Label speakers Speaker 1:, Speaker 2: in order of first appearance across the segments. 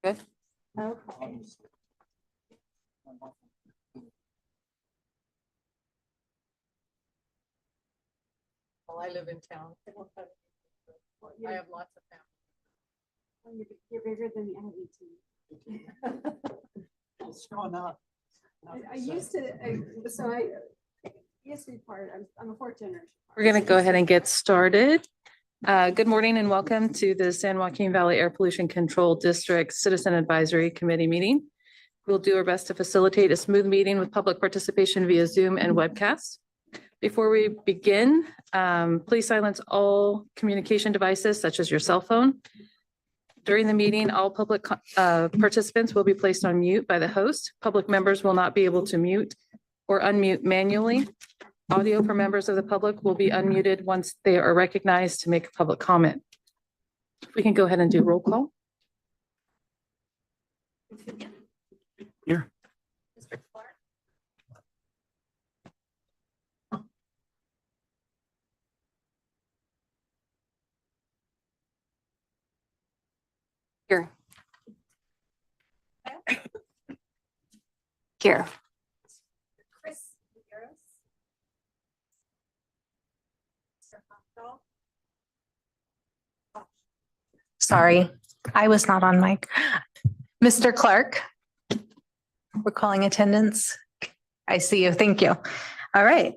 Speaker 1: Good.
Speaker 2: Okay.
Speaker 1: Well, I live in town. I have lots of family.
Speaker 2: You're bigger than me. I have 18.
Speaker 3: It's going up.
Speaker 2: I used to, I used to be part, I'm a fourth generation.
Speaker 1: We're going to go ahead and get started. Good morning and welcome to the San Joaquin Valley Air Pollution Control District Citizen Advisory Committee meeting. We'll do our best to facilitate a smooth meeting with public participation via Zoom and webcast. Before we begin, please silence all communication devices such as your cell phone. During the meeting, all public participants will be placed on mute by the host. Public members will not be able to mute or unmute manually. Audio for members of the public will be unmuted once they are recognized to make a public comment. We can go ahead and do roll call.
Speaker 3: Here.
Speaker 1: Mr. Clark. Here. Here.
Speaker 4: Sorry, I was not on mic. Mr. Clark, we're calling attendance. I see you. Thank you. All right.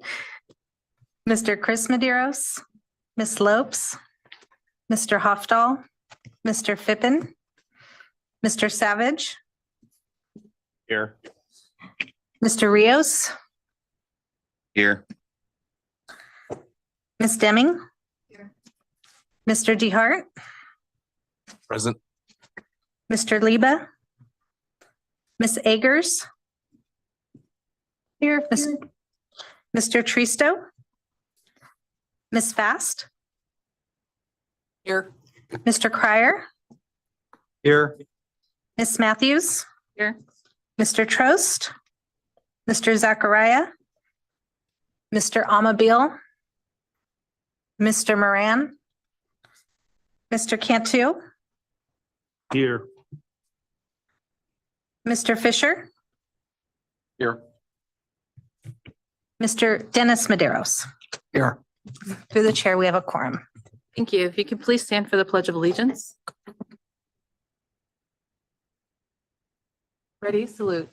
Speaker 4: Mr. Chris Medeiros, Ms. Lopes, Mr. Hofdahl, Mr. Fippen, Mr. Savage,
Speaker 3: Here.
Speaker 4: Mr. Rios,
Speaker 3: Here.
Speaker 4: Ms. Deming, Mr. DeHart,
Speaker 3: Present.
Speaker 4: Mr. Liba, Ms. Agers, here, Mr. Tristo, Ms. Fast,
Speaker 1: Here.
Speaker 4: Mr. Cryer,
Speaker 3: Here.
Speaker 4: Ms. Matthews,
Speaker 1: Here.
Speaker 4: Mr. Trost, Mr. Zachariah, Mr. Amabil, Mr. Moran, Mr. Cantu,
Speaker 3: Here.
Speaker 4: Mr. Fisher,
Speaker 3: Here.
Speaker 4: Mr. Dennis Medeiros.
Speaker 3: Here.
Speaker 4: Through the chair, we have a quorum.
Speaker 1: Thank you. If you could please stand for the Pledge of Allegiance. Ready, salute.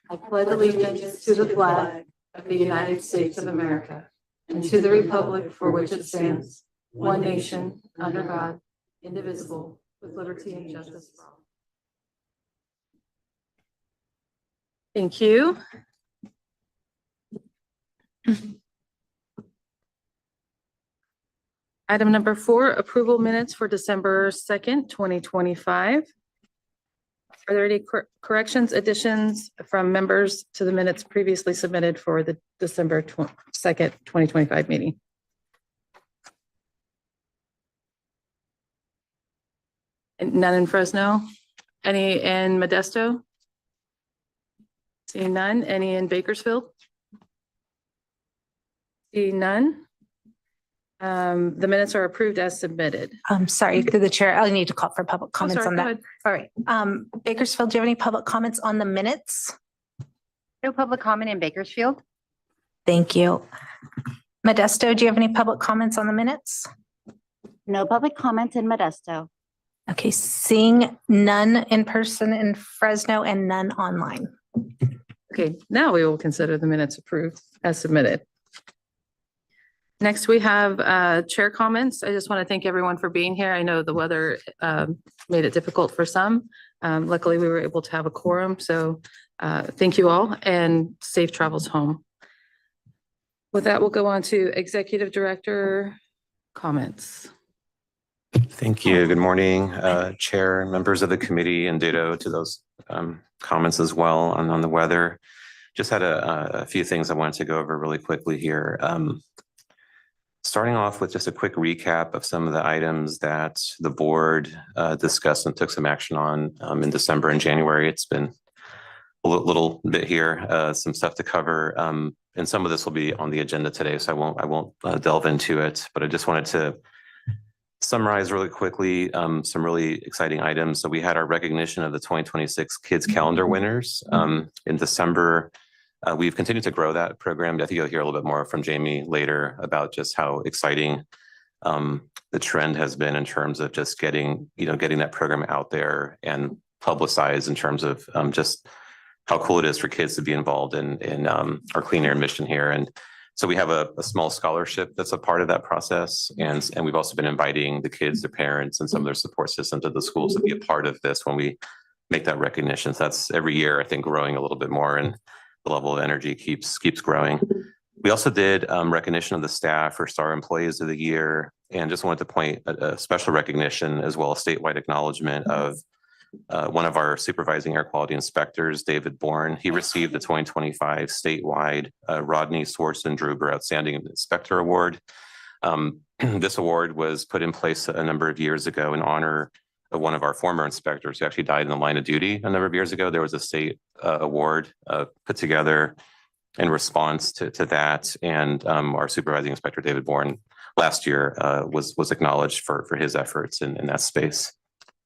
Speaker 1: I pledge allegiance to the flag of the United States of America and to the republic for which it stands, one nation, under God, indivisible, with liberty and justice for all. Thank you. Item number 4, approval minutes for December 2nd, 2025. Are there any corrections, additions from members to the minutes previously submitted for the December 2nd, 2025 meeting? And none in Fresno? Any in Modesto? Seeing none. Any in Bakersfield? Seeing none. The minutes are approved as submitted.
Speaker 4: Sorry, through the chair, I need to call for public comments
Speaker 1: sorry,
Speaker 4: on
Speaker 1: go
Speaker 4: that.
Speaker 1: ahead.
Speaker 4: All right. Bakersfield, do you have any public comments on the minutes?
Speaker 5: No public comment in Bakersfield.
Speaker 4: Thank you. Modesto, do you have any public comments on the minutes?
Speaker 5: No public comments in Modesto.
Speaker 4: Okay, seeing none in person in Fresno and none online.
Speaker 1: Okay, now we will consider the minutes approved as submitted. Next, we have chair comments. I just want to thank everyone for being here. I know the weather made it difficult for some. Luckily, we were able to have a quorum. So thank you all and safe travels home. With that, we'll go on to executive director comments.
Speaker 6: Thank you. Good morning, Chair and members of the committee, and ditto to those comments as well on the weather. Just had a few things I wanted to go over really quickly here. Starting off with just a quick recap of some of the items that the board discussed and took some action on in December and January. It's been a little bit here, some stuff to cover. And some of this will be on the agenda today, so I won't delve into it, but I just wanted to summarize really quickly some really exciting items. So we had our recognition of the 2026 Kids Calendar winners in December. We've continued to grow that program. I think you'll hear a little bit more from Jamie later about just how exciting the trend has been in terms of just getting that program out there and publicized in terms of just how cool it is for kids to be involved in our clean air mission here. And so we have a small scholarship that's a part of that process. And we've also been inviting the kids, their parents, and some of their support systems at the schools to be a part of this when we make that recognition. So that's every year, I think, growing a little bit more, and the level of energy keeps growing. We also did recognition of the staff for Star Employees of the Year, and just wanted to point a special recognition as well as statewide acknowledgement of one of our supervising air quality inspectors, David Bourne. He received the 2025 statewide Rodney Swarson Druber Outstanding Inspector Award. This award was put in place a number of years ago in honor of one of our former inspectors who actually died in the line of duty a number of years ago. There was a state award put together in response to that, and our supervising inspector, David Bourne, last year was acknowledged for his efforts in that space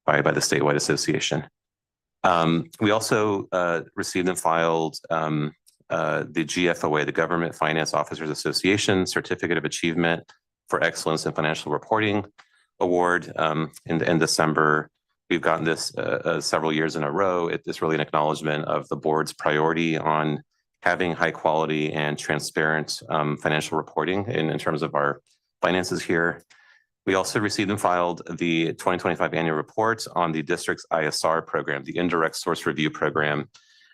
Speaker 6: by the statewide association. We also received and filed the GFOA, the Government Finance Officers Association Certificate of Achievement for Excellence in Financial Reporting Award in December. We've gotten this several years in a row. It's really an acknowledgement of the board's priority on having high quality and transparent financial reporting in terms of our finances here. We also received and filed the 2025 annual report on the district's ISR program, the Indirect Source Review Program.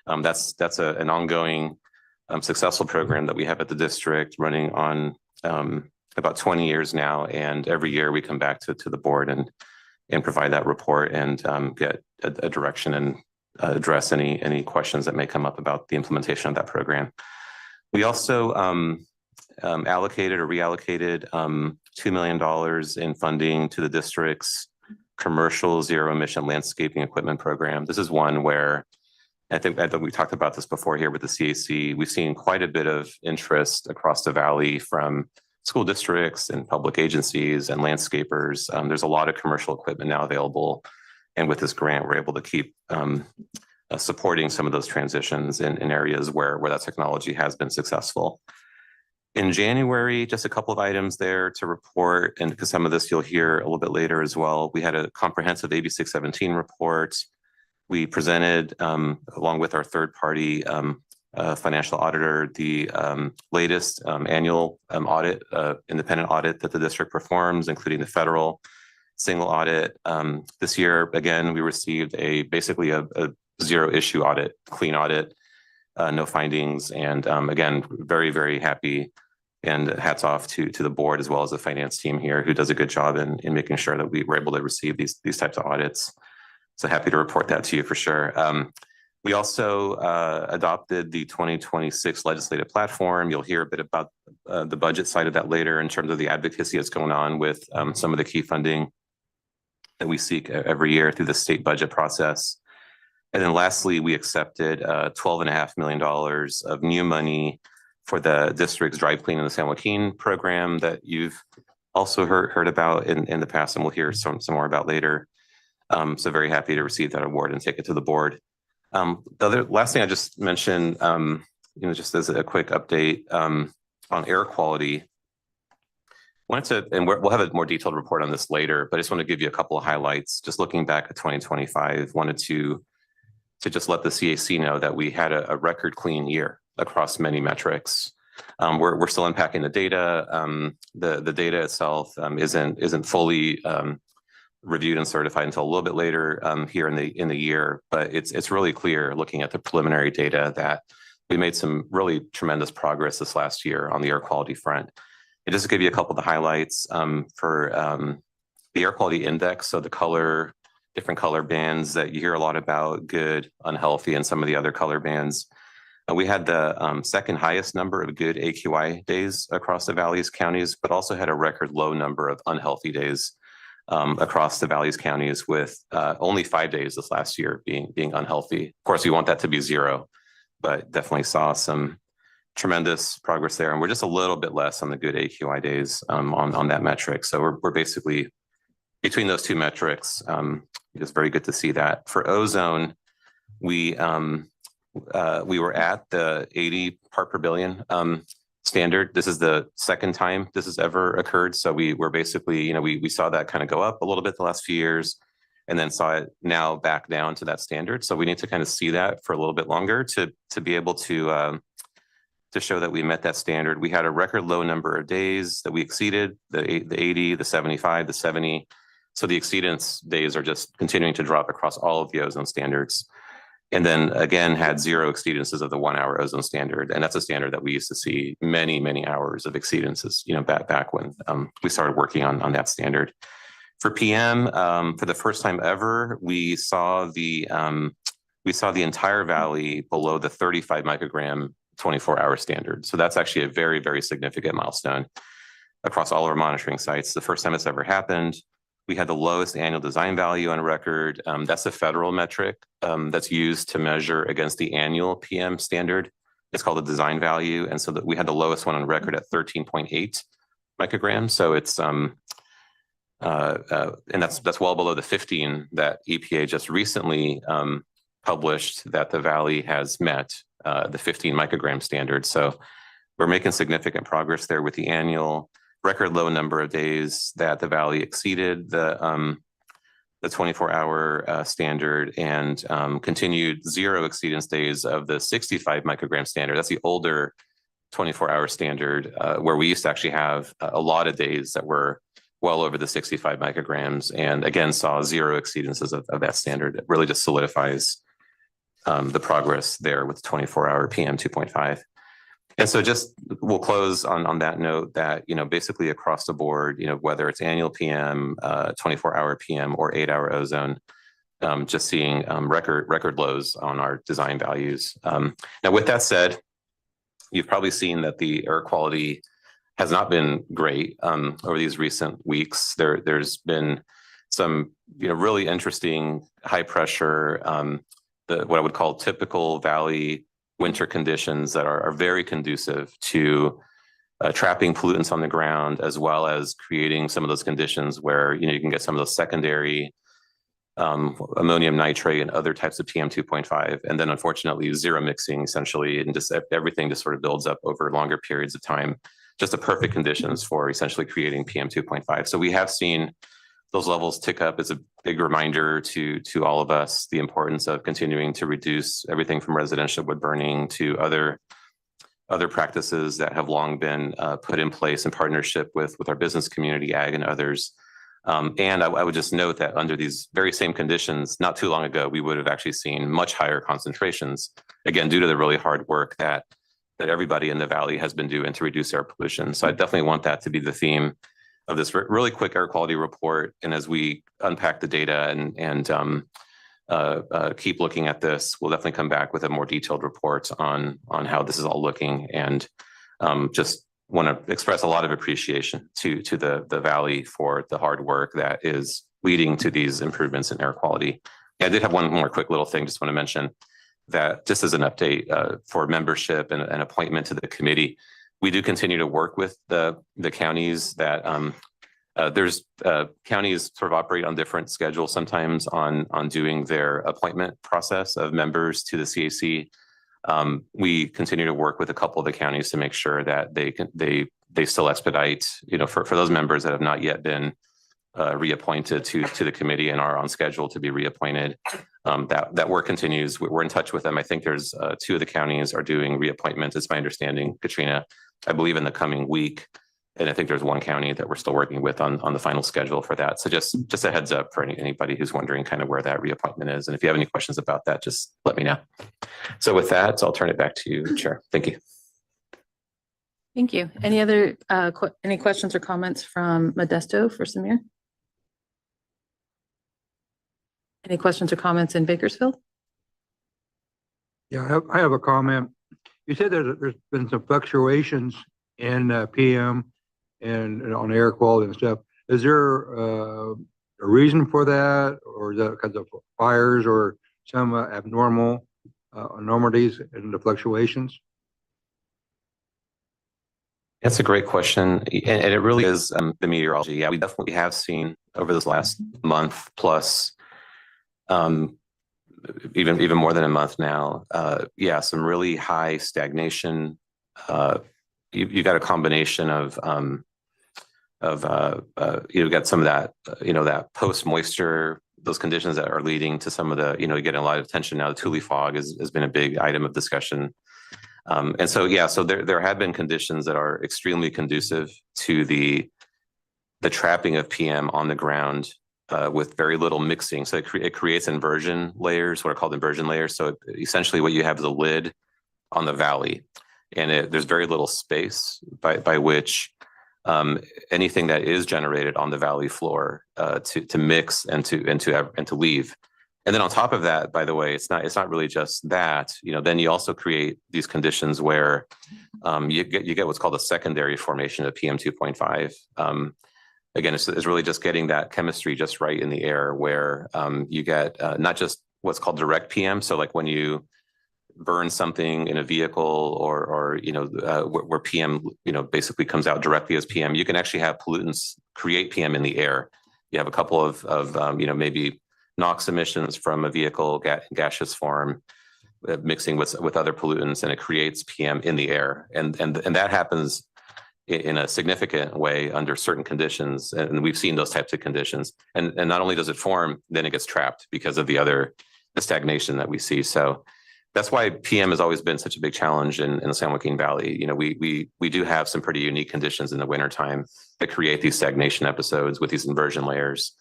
Speaker 6: That's an ongoing successful program that we have at the district, running on about 20 years now. And every year we come back to the board and provide that report and get a direction and address any questions that may come up about the implementation of that program. We also allocated or reallocated $2 million in funding to the district's commercial zero emission landscaping equipment program. This is one where I think we talked about this before here with the CAC. We've seen quite a bit of interest across the valley from school districts and public agencies and landscapers. There's a lot of commercial equipment now available. And with this grant, we're able to keep supporting some of those transitions in areas where that technology has been successful. In January, just a couple of items there to report, and because some of this you'll hear a little bit later as well. We had a comprehensive AB 617 report. We presented, along with our third-party financial auditor, the latest annual audit, independent audit that the district performs, including the federal single audit. This year, again, we received basically a zero issue audit, clean audit, no findings. And again, very, very happy, and hats off to the board as well as the finance team here, who does a good job in making sure that we were able to receive these types of audits. So happy to report that to you for sure. We also adopted the 2026 legislative platform. You'll hear a bit about the budget side of that later in terms of the advocacy that's going on with some of the key funding that we seek every year through the state budget process. And then lastly, we accepted $12.5 million of new money for the district's Drive Clean in the San Joaquin program that you've also heard about in the past, and we'll hear some more about later. So very happy to receive that award and take it to the board. The last thing I just mentioned, just as a quick update on air quality. And we'll have a more detailed report on this later, but I just want to give you a couple of highlights. Just looking back at 2025, wanted to just let the CAC know that we had a record clean year across many metrics. We're still unpacking the data. The data itself isn't fully reviewed and certified until a little bit later here in the year, but it's really clear looking at the preliminary data that we made some really tremendous progress this last year on the air quality front. And just to give you a couple of the highlights for the air quality index, so the different color bands that you hear a lot about, good, unhealthy, and some of the other color bands. We had the second highest number of good AQI days across the Valley's counties, but also had a record low number of unhealthy days across the Valley's counties, with only 5 days this last year being unhealthy. Of course, we want that to be zero, but definitely saw some tremendous progress there. And we're just a little bit less on the good AQI days on that metric. So we're basically between those two metrics, it's very good to see that. For ozone, we were at the 80 part per billion standard. This is the second time this has ever occurred. So we were basically, we saw that kind of go up a little bit the last few years and then saw it now back down to that standard. So we need to kind of see that for a little bit longer to be able to show that we met that standard. We had a record low number of days that we exceeded the 80, the 75, the 70. So the exceedance days are just continuing to drop across all of the ozone standards. And then again, had 0 exceedances of the 1 hour ozone standard. And that's a standard that we used to see many, many hours of exceedances, back when we started working on that standard. For PM, for the first time ever, we saw the entire valley below the 35 microgram 24-hour standard. So that's actually a very, very significant milestone across all of our monitoring sites. The first time it's ever happened. We had the lowest annual design value on record. That's a federal metric that's used to measure against the annual PM standard. It's called the design value. And so that we had the lowest one on record at 13.8 micrograms. So it's, and that's well below the 15 that EPA just recently published that the Valley has met the 15 microgram standard. So we're making significant progress there with the annual record low number of days that the Valley exceeded the 24-hour standard and continued 0 exceedance days of the 65 microgram standard. That's the older 24-hour standard where we used to actually have a lot of days that were well over the 65 micrograms and again saw 0 exceedances of that standard. It really just solidifies the progress there with 24-hour PM 2.5. And so just we'll close on that note that, basically across the board, whether it's annual PM, 24-hour PM or 8-hour ozone, just seeing record lows on our design values. Now, with that said, you've probably seen that the air quality has not been great over these recent weeks. There's been some, really interesting high pressure, what I would call typical Valley winter conditions that are very conducive to trapping pollutants on the ground, as well as creating some of those conditions where, you can get some of those secondary ammonium nitrate and other types of PM 2.5. And then unfortunately, 0 mixing essentially, and just everything just sort of builds up over longer periods of time. Just the perfect conditions for essentially creating PM 2.5. So we have seen those levels tick up. It's a big reminder to all of us the importance of continuing to reduce everything from residential wood burning to other practices that have long been put in place in partnership with our business community, ag and others. And I would just note that under these very same conditions, not too long ago, we would have actually seen much higher concentrations, again, due to the really hard work that everybody in the Valley has been doing to reduce air pollution. So I definitely want that to be the theme of this really quick air quality report. And as we unpack the data and keep looking at this, we'll definitely come back with a more detailed report on how this is all looking. And just want to express a lot of appreciation to the Valley for the hard work that is leading to these improvements in air quality. I did have one more quick little thing, just want to mention that just as an update for membership and an appointment to the committee, we do continue to work with the counties that there's counties sort of operate on different schedules sometimes on doing their appointment process of members to the CAC. We continue to work with a couple of the counties to make sure that they still expedite, for those members that have not yet been reappointed to the committee and are on schedule to be reappointed. That work continues. We're in touch with them. I think there's 2 of the counties are doing reappointments. It's my understanding, Katrina, I believe in the coming week. And I think there's 1 county that we're still working with on the final schedule for that. So just a heads up for anybody who's wondering kind of where that reappointment is. And if you have any questions about that, just let me know. So with that, I'll turn it back to you, Chair. Thank you.
Speaker 1: Thank you. Any other, any questions or comments from Modesto for Samir? Any questions or comments in Bakersfield?
Speaker 7: Yeah, I have a comment. You said that there's been some fluctuations in PM and on air quality and stuff. Is there a reason for that, or is that because of fires or some abnormal anomalies in the fluctuations?
Speaker 6: That's a great question. And it really is the meteorology. Yeah, we definitely have seen over this last month plus, even more than a month now. Yeah, some really high stagnation. You got a combination of you've got some of that, that post moisture, those conditions that are leading to some of the, you're getting a lot of attention now. The Thule fog has been a big item of discussion. And so, yeah, so there have been conditions that are extremely conducive to the trapping of PM on the ground with very little mixing. So it creates inversion layers, what are called inversion layers. So essentially what you have is a lid on the valley, and there's very little space by which anything that is generated on the valley floor to mix and to leave. And then on top of that, by the way, it's not really just that. Then you also create these conditions where you get what's called a secondary formation of PM 2.5. Again, it's really just getting that chemistry just right in the air, where you get not just what's called direct PM. So like when you burn something in a vehicle or where PM basically comes out directly as PM, you can actually have pollutants create PM in the air. You have a couple of maybe NOx emissions from a vehicle gaseous form mixing with other pollutants, and it creates PM in the air, and that happens in a significant way under certain conditions, and we've seen those types of conditions. And not only does it form, then it gets trapped because of the stagnation that we see. So that's why PM has always been such a big challenge in the San Joaquin Valley. We do have some pretty unique conditions in the wintertime that create these stagnation episodes with these inversion layers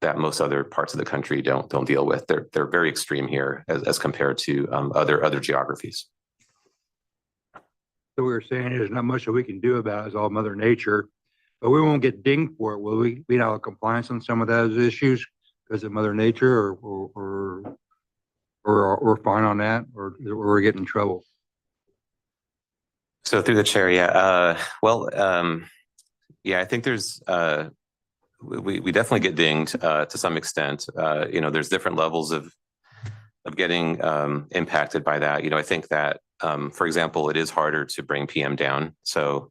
Speaker 6: that most other parts of the country don't deal with. They're very extreme here as compared to other geographies.
Speaker 7: So we were saying there's not much that we can do about it. It's all Mother Nature, but we won't get dinged for it. Will we be out of compliance on some of those issues because of Mother Nature, or we're fine on that, or we're getting in trouble?
Speaker 6: So through the chair, yeah. I think there's we definitely get dinged to some extent. There's different levels of getting impacted by that. I think that, for example, it is harder to bring PM down. So,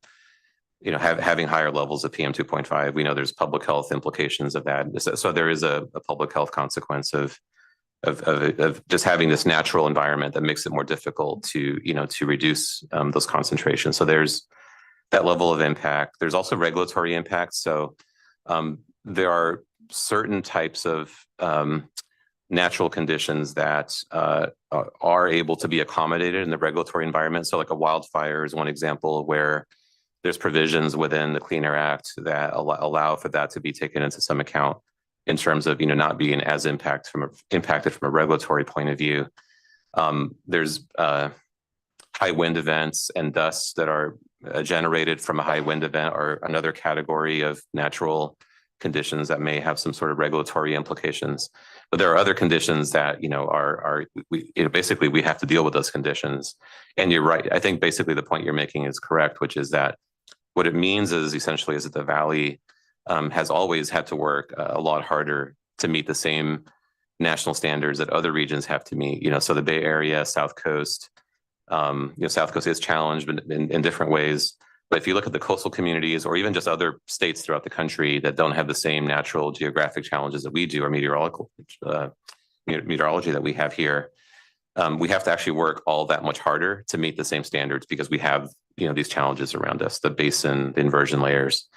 Speaker 6: having higher levels of PM 2.5, we know there's public health implications of that. So there is a public health consequence of just having this natural environment that makes it more difficult to reduce those concentrations. So there's that level of impact. There's also regulatory impact. So there are certain types of natural conditions that are able to be accommodated in the regulatory environment. So like a wildfire is one example where there's provisions within the Clean Air Act that allow for that to be taken into some account in terms of not being as impacted from a regulatory point of view. There's high wind events and dusts that are generated from a high wind event or another category of natural conditions that may have some sort of regulatory implications. But there are other conditions that basically we have to deal with those conditions. And you're right. I think basically the point you're making is correct, which is that what it means is essentially is that the Valley has always had to work a lot harder to meet the same national standards that other regions have to meet. So the Bay Area, South Coast, South Coast is challenged in different ways. But if you look at the coastal communities or even just other states throughout the country that don't have the same natural geographic challenges that we do, or meteorology that we have here, we have to actually work all that much harder to meet the same standards because we have these challenges around us, the basin, the inversion layers.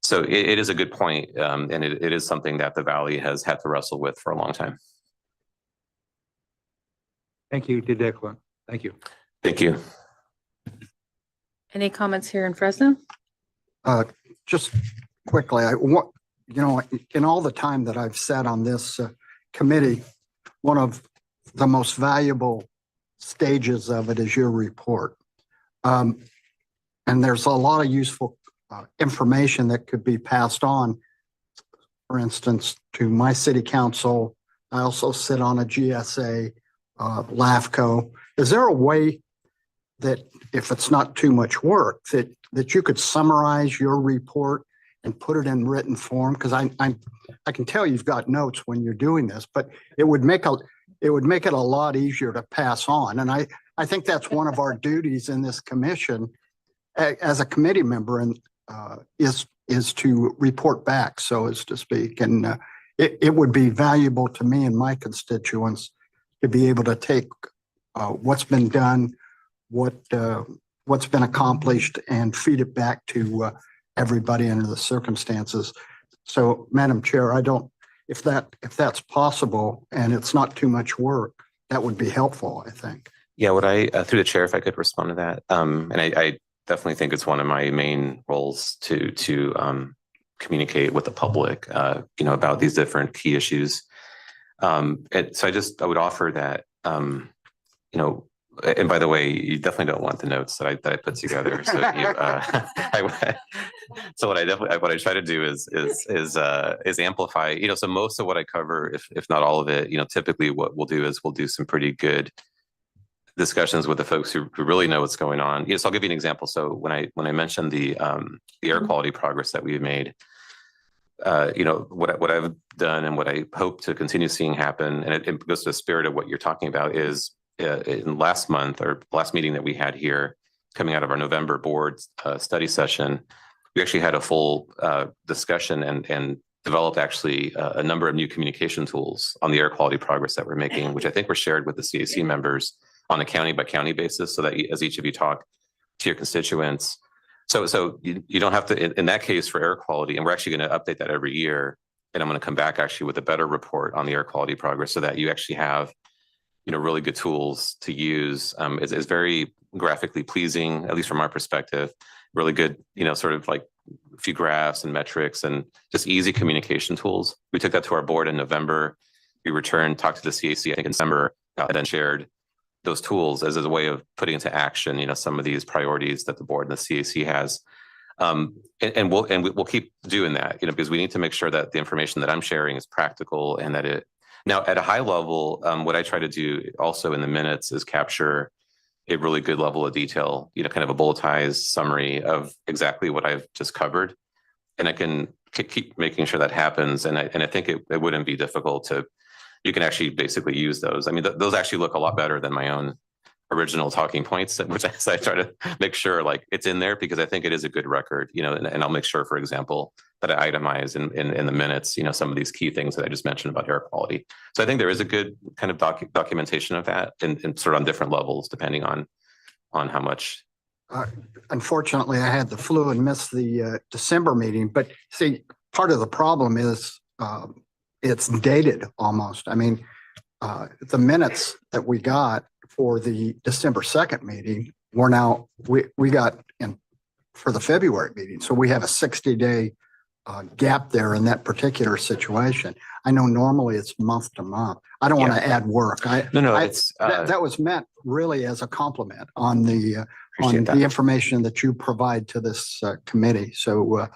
Speaker 6: So it is a good point, and it is something that the Valley has had to wrestle with for a long time.
Speaker 7: Thank you. You did excellent. Thank you.
Speaker 6: Thank you.
Speaker 1: Any comments here in Fresno?
Speaker 8: Just quickly, in all the time that I've sat on this committee, one of the most valuable stages of it is your report. And there's a lot of useful information that could be passed on. For instance, to my city council, I also sit on a GSA, LAFCO. Is there a way that, if it's not too much work, that you could summarize your report and put it in written form? Because I can tell you've got notes when you're doing this, but it would make it a lot easier to pass on. And I think that's one of our duties in this commission, as a committee member and is to report back, so as to speak. And it would be valuable to me and my constituents to be able to take what's been done, what's been accomplished, and feed it back to everybody under the circumstances. So, Madam Chair, if that's possible and it's not too much work, that would be helpful, I think.
Speaker 6: Yeah, through the chair, if I could respond to that. And I definitely think it's one of my main roles to communicate with the public, about these different key issues. And so I would offer that, and by the way, you definitely don't want the notes that I put together. So so what I try to do is amplify, so most of what I cover, if not all of it, typically what we'll do is we'll do some pretty good discussions with the folks who really know what's going on. So I'll give you an example. So when I mentioned the air quality progress that we've made, what I've done and what I hope to continue seeing happen, and it goes to the spirit of what you're talking about, is in last meeting that we had here, coming out of our November board study session, we actually had a full discussion and developed actually a number of new communication tools on the air quality progress that we're making, which I think were shared with the CAC members on a county by county basis, so that as each of you talk to your constituents. So you don't have to, in that case for air quality, and we're actually going to update that every year. And I'm going to come back actually with a better report on the air quality progress so that you actually have, really good tools to use. It's very graphically pleasing, at least from our perspective, really good, sort of like a few graphs and metrics and just easy communication tools. We took that to our board in November. We returned, talked to the CAC, I think in December, and then shared those tools as a way of putting into action, some of these priorities that the board and the CAC has. And we'll keep doing that, because we need to make sure that the information that I'm sharing is practical and that it. Now, at a high level, what I try to do also in the minutes is capture a really good level of detail, kind of a bulletized summary of exactly what I've just covered. And I can keep making sure that happens. And I think it wouldn't be difficult you can actually basically use those. I mean, those actually look a lot better than my own original talking points, which I try to make sure like it's in there because I think it is a good record, and I'll make sure, for example, that I itemize in the minutes, some of these key things that I just mentioned about air quality. So I think there is a good kind of documentation of that and sort of on different levels, depending on how much.
Speaker 8: Unfortunately, I had the flu and missed the December meeting, but see, part of the problem is it's dated almost. I mean, the minutes that we got for the December 2nd meeting we got in for the February meeting. So we have a 60-day gap there in that particular situation. I know normally it's month to month. I don't want to add work. That was meant really as a compliment on the information that you provide to this committee. So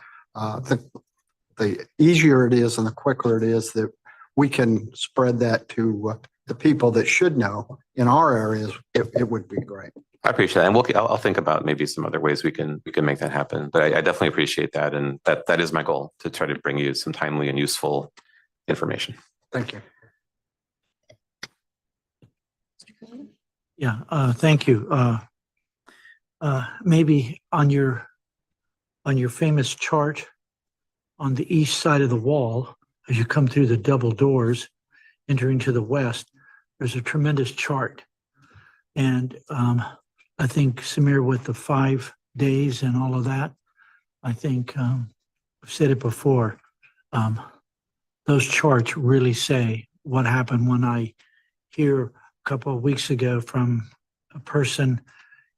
Speaker 8: the easier it is and the quicker it is that we can spread that to the people that should know in our areas, it would be great.
Speaker 6: I appreciate that. And I'll think about maybe some other ways we can make that happen. But I definitely appreciate that. And that is my goal, to try to bring you some timely and useful information.
Speaker 8: Thank you.
Speaker 9: Yeah, thank you. Maybe on your famous chart on the east side of the wall, as you come through the double doors, entering to the west, there's a tremendous chart. And I think, Samir, with the 5 days and all of that, I think I've said it before, those charts really say what happened. When I hear a couple of weeks ago from a person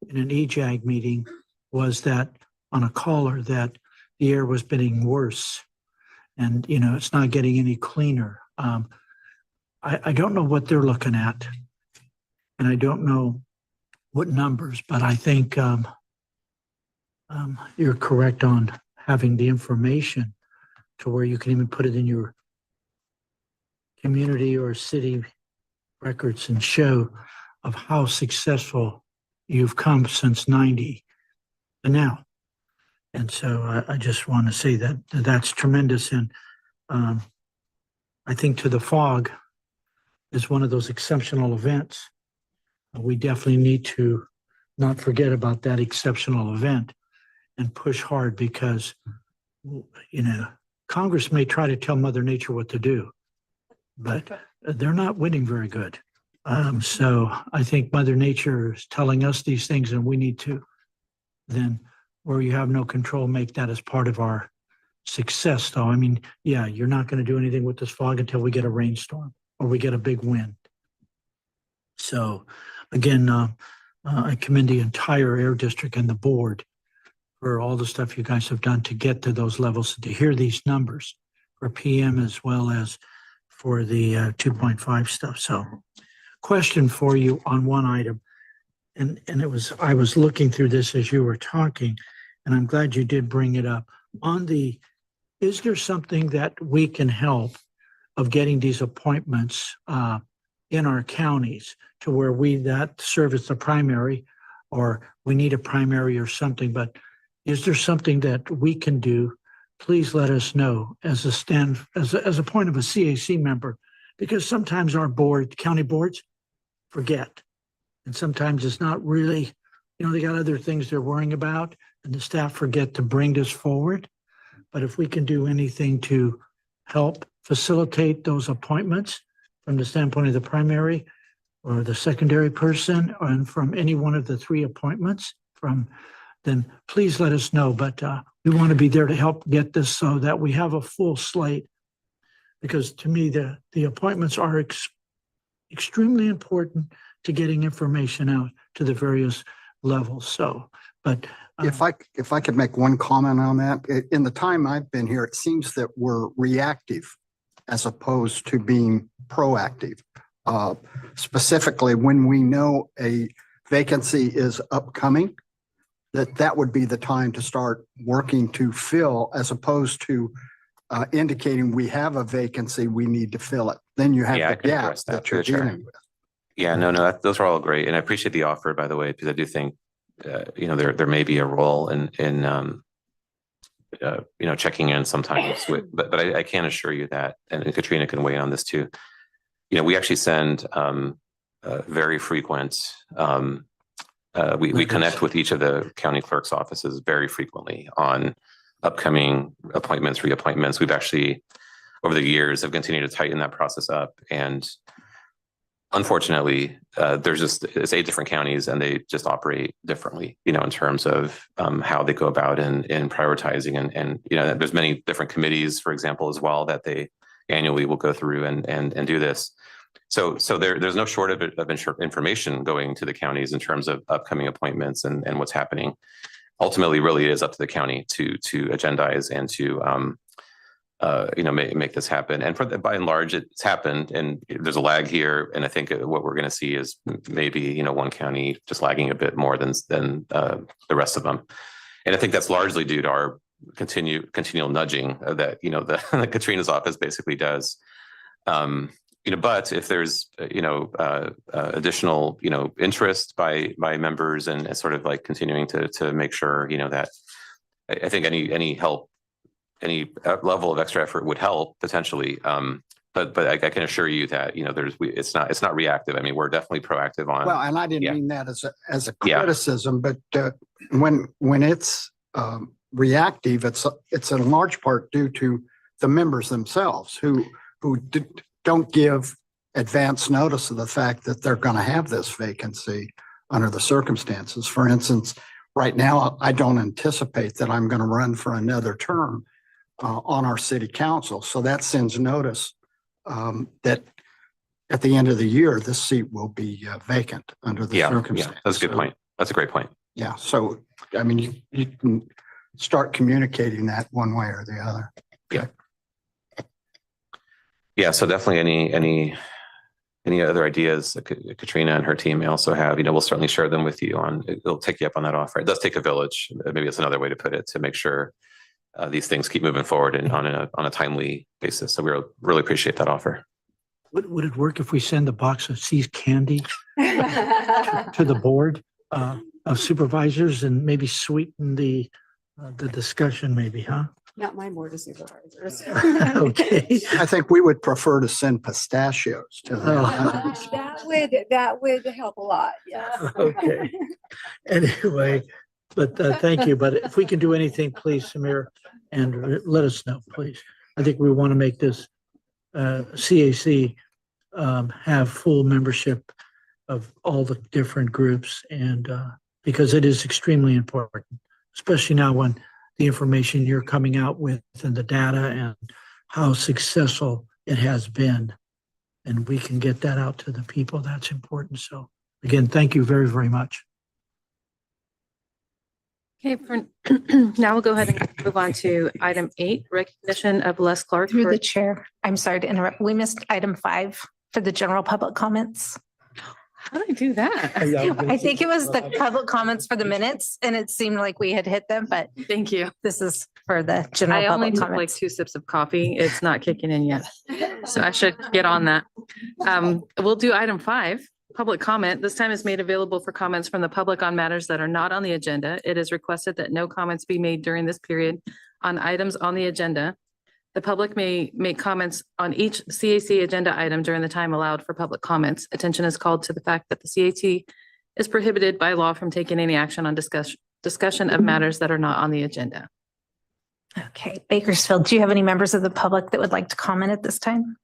Speaker 9: in an EJAG meeting was that on a caller that the air was getting worse and, it's not getting any cleaner. I don't know what they're looking at, and I don't know what numbers, but I think you're correct on having the information to where you can even put it in your community or city records and show of how successful you've come since 90 to now. And so I just want to say that that's tremendous. And I think to the fog is one of those exceptional events. We definitely need to not forget about that exceptional event and push hard because, you know, Congress may try to tell Mother Nature what to do, but they're not winning very good. So I think Mother Nature is telling us these things and we need to then, where you have no control, make that as part of our success though. I mean, yeah, you're not going to do anything with this fog until we get a rainstorm or we get a big wind. So again, I commend the entire Air District and the board for all the stuff you guys have done to get to those levels, to hear these numbers for PM as well as for the 2.5 stuff. So question for you on one item. And it was, I was looking through this as you were talking, and I'm glad you did bring it up. On the, is there something that we can help of getting these appointments in our counties to where we that serve as the primary, or we need a primary or something, but is there something that we can do? Please let us know as a point of a CAC member, because sometimes our county boards forget. And sometimes it's not really, you know, they got other things they're worrying about and the staff forget to bring this forward. But if we can do anything to help facilitate those appointments from the standpoint of the primary or the secondary person, and from any one of the three appointments then please let us know. But we want to be there to help get this so that we have a full slate. Because to me, the appointments are extremely important to getting information out to the various levels. So, but
Speaker 8: If I could make one comment on that, in the time I've been here, it seems that we're reactive as opposed to being proactive. Specifically, when we know a vacancy is upcoming, that would be the time to start working to fill, as opposed to indicating we have a vacancy, we need to fill it. Then you have
Speaker 6: Yeah, I
Speaker 8: the
Speaker 6: can
Speaker 8: gap
Speaker 6: address that
Speaker 8: that you're
Speaker 6: for sure.
Speaker 8: dealing with.
Speaker 6: Yeah, no, those are all great. And I appreciate the offer, by the way, because I do think, you know, there may be a role in you know, checking in sometimes with, but I can assure you that, and Katrina can weigh in on this too. You know, we actually send very frequent, we connect with each of the county clerk's offices very frequently on upcoming appointments, reappointments. We've actually, over the years, have continued to tighten that process up. And unfortunately, it's 8 different counties and they just operate differently, you know, in terms of how they go about in prioritizing and, you know, there's many different committees, for example, as well, that they annually will go through and do this. So there's no shortage of information going to the counties in terms of upcoming appointments and what's happening. Ultimately, really it is up to the county to agendize and to you know, make this happen. And by and large, it's happened, and there's a lag here. And I think what we're going to see is maybe, you know, one county just lagging a bit more than the rest of them. And I think that's largely due to our continual nudging that, you know, that Katrina's office basically does. You know, but if there's, you know, additional, you know, interest by members and sort of like continuing to make sure, you know, that I think any help, any level of extra effort would help potentially. But I can assure you that, you know, it's not reactive. I mean, we're definitely proactive on.
Speaker 8: Well, and I didn't mean that as a criticism, but when it's reactive, it's in large part due to the members themselves who don't give advance notice of the fact that they're going to have this vacancy under the circumstances. For instance, right now, I don't anticipate that I'm going to run for another term on our city council. So that sends notice that at the end of the year, this seat will be vacant under the circumstances.
Speaker 6: Yeah, that's a good point. That's a great point.
Speaker 8: Yeah. So, I mean, you can start communicating that one way or the other.
Speaker 6: Yeah. Yeah. So definitely any other ideas that Katrina and her team may also have, you know, we'll certainly share them with you it'll take you up on that offer. It does take a village. Maybe that's another way to put it, to make sure these things keep moving forward and on a timely basis. So we really appreciate that offer.
Speaker 9: would it work if we send a box of See's candy to the board of supervisors and maybe sweeten the discussion maybe, huh?
Speaker 2: Not my board of supervisors.
Speaker 9: Okay.
Speaker 8: I think we would prefer to send pistachios to them.
Speaker 2: That would help a lot, yes.
Speaker 9: Okay. Anyway, but thank you. But if we can do anything, please, Samir, and let us know, please. I think we want to make this CAC have full membership of all the different groups, and because it is extremely important, especially now when the information you're coming out with and the data and how successful it has been. And we can get that out to the people. That's important. So again, thank you very, very much.
Speaker 1: Okay, now we'll go ahead and move on to item 8, recognition of Les Clark.
Speaker 4: Through
Speaker 1: for-
Speaker 4: the chair, I'm sorry to interrupt. We missed item 5 for the general public comments.
Speaker 1: How did I do that?
Speaker 4: I think it was the public comments for the minutes and it seemed like we had hit them, but
Speaker 1: Thank you.
Speaker 4: this is for the general
Speaker 1: I only
Speaker 4: public
Speaker 1: took like
Speaker 4: comments.
Speaker 1: 2 sips of coffee. It's not kicking in yet. So I should get on that. We'll do item 5, public comment. This time is made available for comments from the public on matters that are not on the agenda. It is requested that no comments be made during this period on items on the agenda. The public may make comments on each CAC agenda item during the time allowed for public comments. Attention is called to the fact that the CAC is prohibited by law from taking any action on discussion of matters that are not on the agenda.
Speaker 4: Okay, Bakersfield, do you have any members of the public that would like to comment at this time?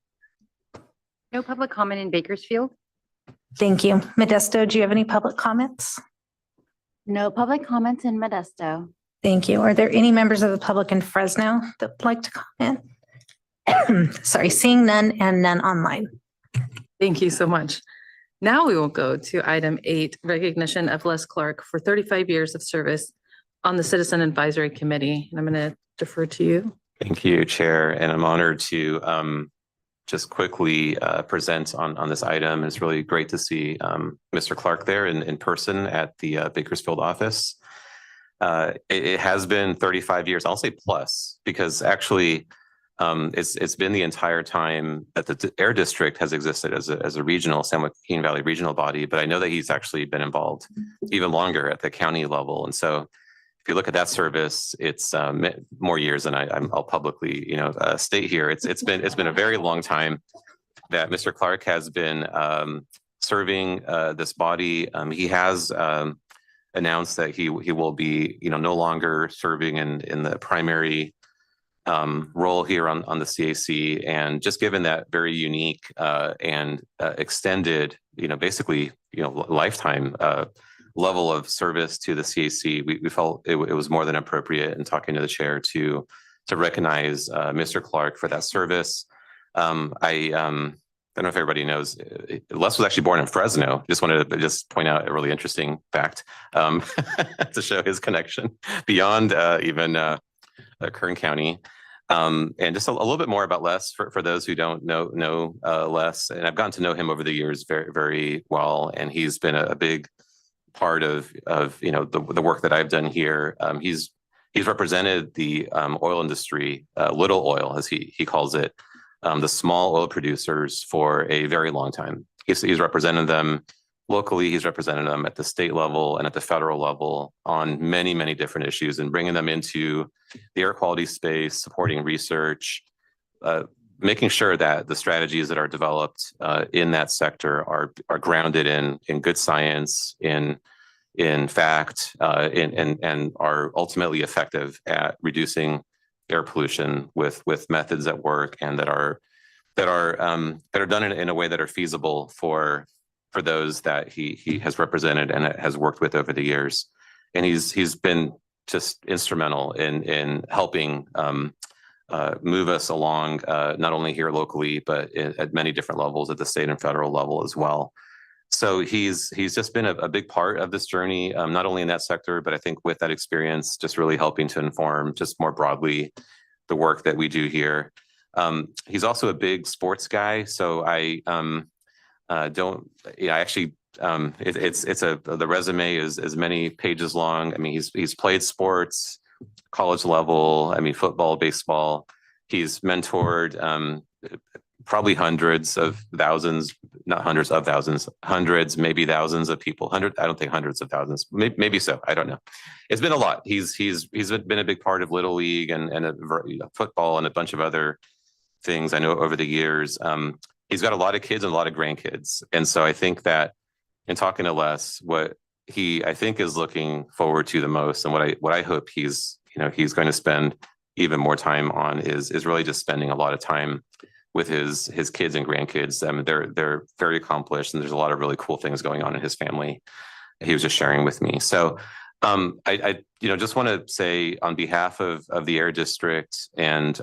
Speaker 5: No public comment in Bakersfield.
Speaker 4: Thank you. Modesto, do you have any public comments?
Speaker 5: No public comments in Modesto.
Speaker 4: Thank you. Are there any members of the public in Fresno that would like to comment? Sorry, seeing none and none online.
Speaker 1: Thank you so much. Now we will go to item 8, recognition of Les Clark for 35 years of service on the Citizen Advisory Committee. And I'm going to defer to you.
Speaker 6: Thank you, Chair, and I'm honored to just quickly present on this item. It's really great to see Mr. Clark there in person at the Bakersfield office. It has been 35 years, I'll say plus, because actually it's been the entire time that the Air District has existed as a regional, San Joaquin Valley regional body, but I know that he's actually been involved even longer at the county level. And so if you look at that service, it's more years than I'll publicly, state here. It's been a very long time that Mr. Clark has been serving this body. He has announced that he will be, no longer serving in the primary role here on the CAC. And just given that very unique and extended, basically, lifetime level of service to the CAC, we felt it was more than appropriate in talking to the chair to recognize Mr. Clark for that service. I don't know if everybody knows, Les was actually born in Fresno. Just wanted to point out a really interesting fact to show his connection beyond even Kern County. And just a little bit more about Les for those who don't know Les. And I've gotten to know him over the years very, very well. And he's been a big part of the work that I've done here. He's represented the oil industry, little oil, as he calls it, the small oil producers for a very long time. He's represented them locally. He's represented them at the state level and at the federal level on many, many different issues, and bringing them into the air quality space, supporting research, making sure that the strategies that are developed in that sector are grounded in good science, in fact, and are ultimately effective at reducing air pollution with methods that work and that are done in a way that are feasible for those that he has represented and has worked with over the years. And he's been just instrumental in helping move us along, not only here locally, but at many different levels at the state and federal level as well. So he's just been a big part of this journey, not only in that sector, but I think with that experience, just really helping to inform just more broadly the work that we do here. He's also a big sports guy. So the resume is many pages long. I mean, he's played sports, college level, football, baseball. He's mentored probably hundreds of thousands, not hundreds of thousands, hundreds, maybe thousands of people. I don't think hundreds of thousands, maybe so. I don't know. It's been a lot. He's been a big part of Little League and football and a bunch of other things I know over the years. He's got a lot of kids and a lot of grandkids. And so I think that in talking to Les, what he, I think, is looking forward to the most, and what I hope he's going to spend even more time on is really just spending a lot of time with his kids and grandkids. I mean, they're very accomplished, and there's a lot of really cool things going on in his family. He was just sharing with me. So I just want to say on behalf of the Air District, and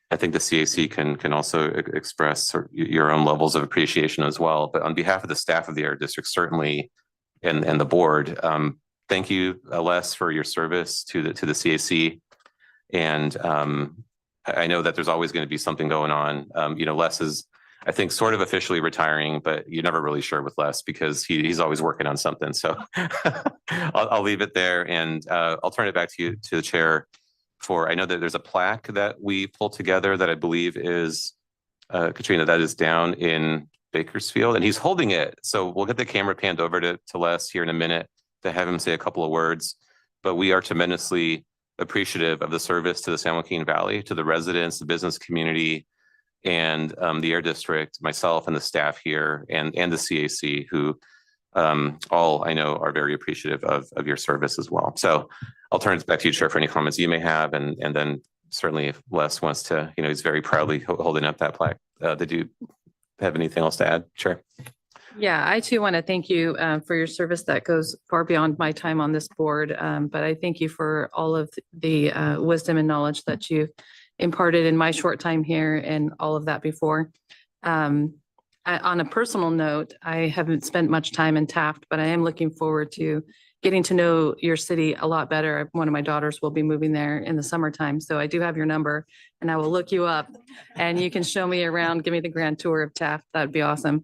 Speaker 6: I think the CAC can also express your own levels of appreciation as well. But on behalf of the staff of the Air District, certainly, and the board, thank you, Les, for your service to the CAC. And I know that there's always going to be something going on. Les is, I think, sort of officially retiring, but you're never really sure with Les because he's always working on something. So I'll leave it there, and I'll turn it back to you, to the chair. I know that there's a plaque that we pulled together that I believe is Katrina, that is down in Bakersfield, and he's holding it. So we'll get the camera panned over to Les here in a minute to have him say a couple of words. But we are tremendously appreciative of the service to the San Joaquin Valley, to the residents, the business community, and the Air District, myself and the staff here, and the CAC, who all I know are very appreciative of your service as well. So I'll turn it back to you, Chair, for any comments you may have, and then certainly if Les wants to, he's very proudly holding up that plaque. Did you have anything else to add, Chair?
Speaker 1: Yeah, I too want to thank you for your service that goes far beyond my time on this board. But I thank you for all of the wisdom and knowledge that you've imparted in my short time here and all of that before. On a personal note, I haven't spent much time in Taft, but I am looking forward to getting to know your city a lot better. One of my daughters will be moving there in the summertime. So I do have your number, and I will look you up, and you can show me around, give me the grand tour of Taft. That'd be awesome.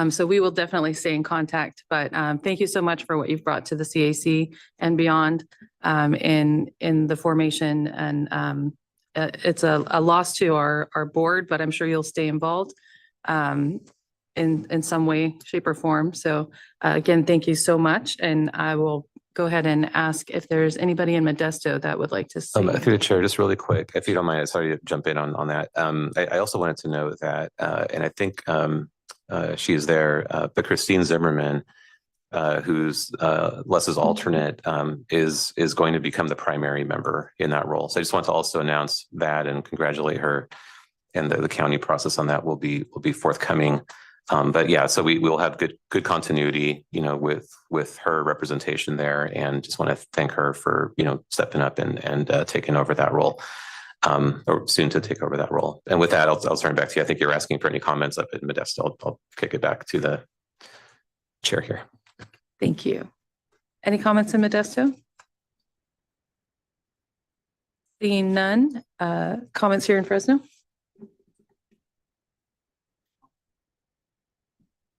Speaker 1: So we will definitely stay in contact, but thank you so much for what you've brought to the CAC and beyond in the formation. And it's a loss to our board, but I'm sure you'll stay involved in some way, shape or form. So again, thank you so much. And I will go ahead and ask if there's anybody in Modesto that would like to see.
Speaker 6: Through the chair, just really quick, if you don't mind, sorry to jump in on that. I also wanted to note that, and I think she is there, but Christine Zimmerman, who's Les's alternate, is going to become the primary member in that role. So I just want to also announce that and congratulate her. And the county process on that will be forthcoming. But yeah, so we will have good continuity, with her representation there, and just want to thank her for stepping up and taking over that role, or soon to take over that role. And with that, I'll turn it back to you. I think you're asking for any comments up at Modesto. I'll kick it back to the chair here.
Speaker 1: Thank you. Any comments in Modesto? Seeing none, comments here in Fresno?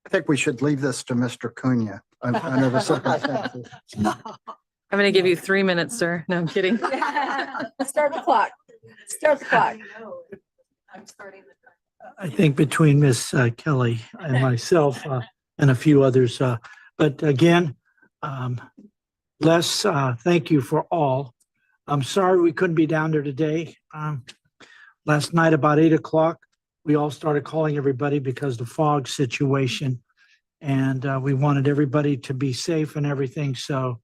Speaker 8: I think we should leave this to Mr. Cunha under the circumstances.
Speaker 1: I'm going to give you 3 minutes, sir. No, I'm kidding.
Speaker 2: Start the clock. Start the clock.
Speaker 1: I'm starting the time.
Speaker 9: I think between Miss Kelly and myself and a few others, but again, Les, thank you for all. I'm sorry we couldn't be down there today. Last night about 8 o'clock, we all started calling everybody because of the fog situation, and we wanted everybody to be safe and everything. So,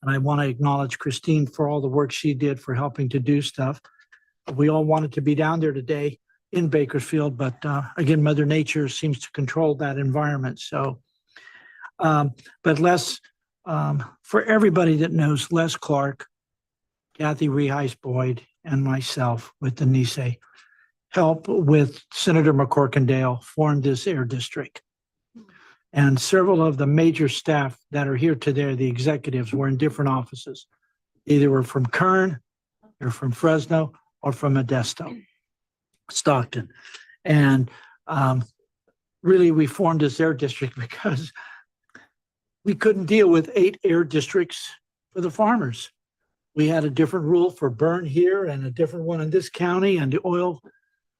Speaker 9: and I want to acknowledge Christine for all the work she did for helping to do stuff. We all wanted to be down there today in Bakersfield, but again, Mother Nature seems to control that environment. So, but Les, for everybody that knows Les Clark, Kathy Reheis Boyd, and myself with Denise, help with Senator McCorkindale formed this air district. And several of the major staff that are here today, the executives, were in different offices. Either were from Kern, or from Fresno, or from Modesto, Stockton. And really, we formed this air district because we couldn't deal with 8 air districts for the farmers. We had a different rule for burn here and a different one in this county, and the oil,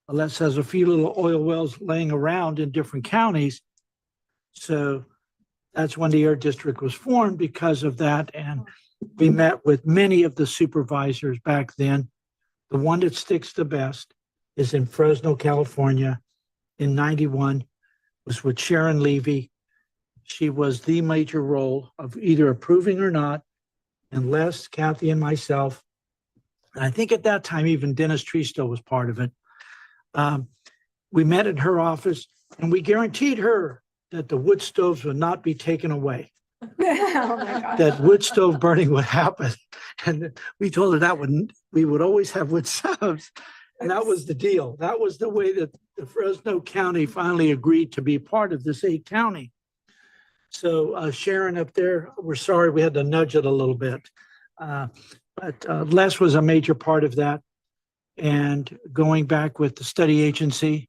Speaker 9: Les has a few little oil wells laying around in different counties. So that's when the air district was formed because of that. And we met with many of the supervisors back then. The one that sticks the best is in Fresno, California in 91, was with Sharon Levy, she was the major role of either approving or not. And Les, Kathy, and myself, and I think at that time, even Dennis Tristo was part of it. We met at her office and we guaranteed her that the wood stoves would not be taken away.
Speaker 2: Oh my God.
Speaker 9: That wood stove burning would happen. And we told her we would always have wood stoves. And that was the deal. That was the way that the Fresno County finally agreed to be part of this 8 county. So Sharon up there, we're sorry we had to nudge it a little bit. But Les was a major part of that. And going back with the study agency,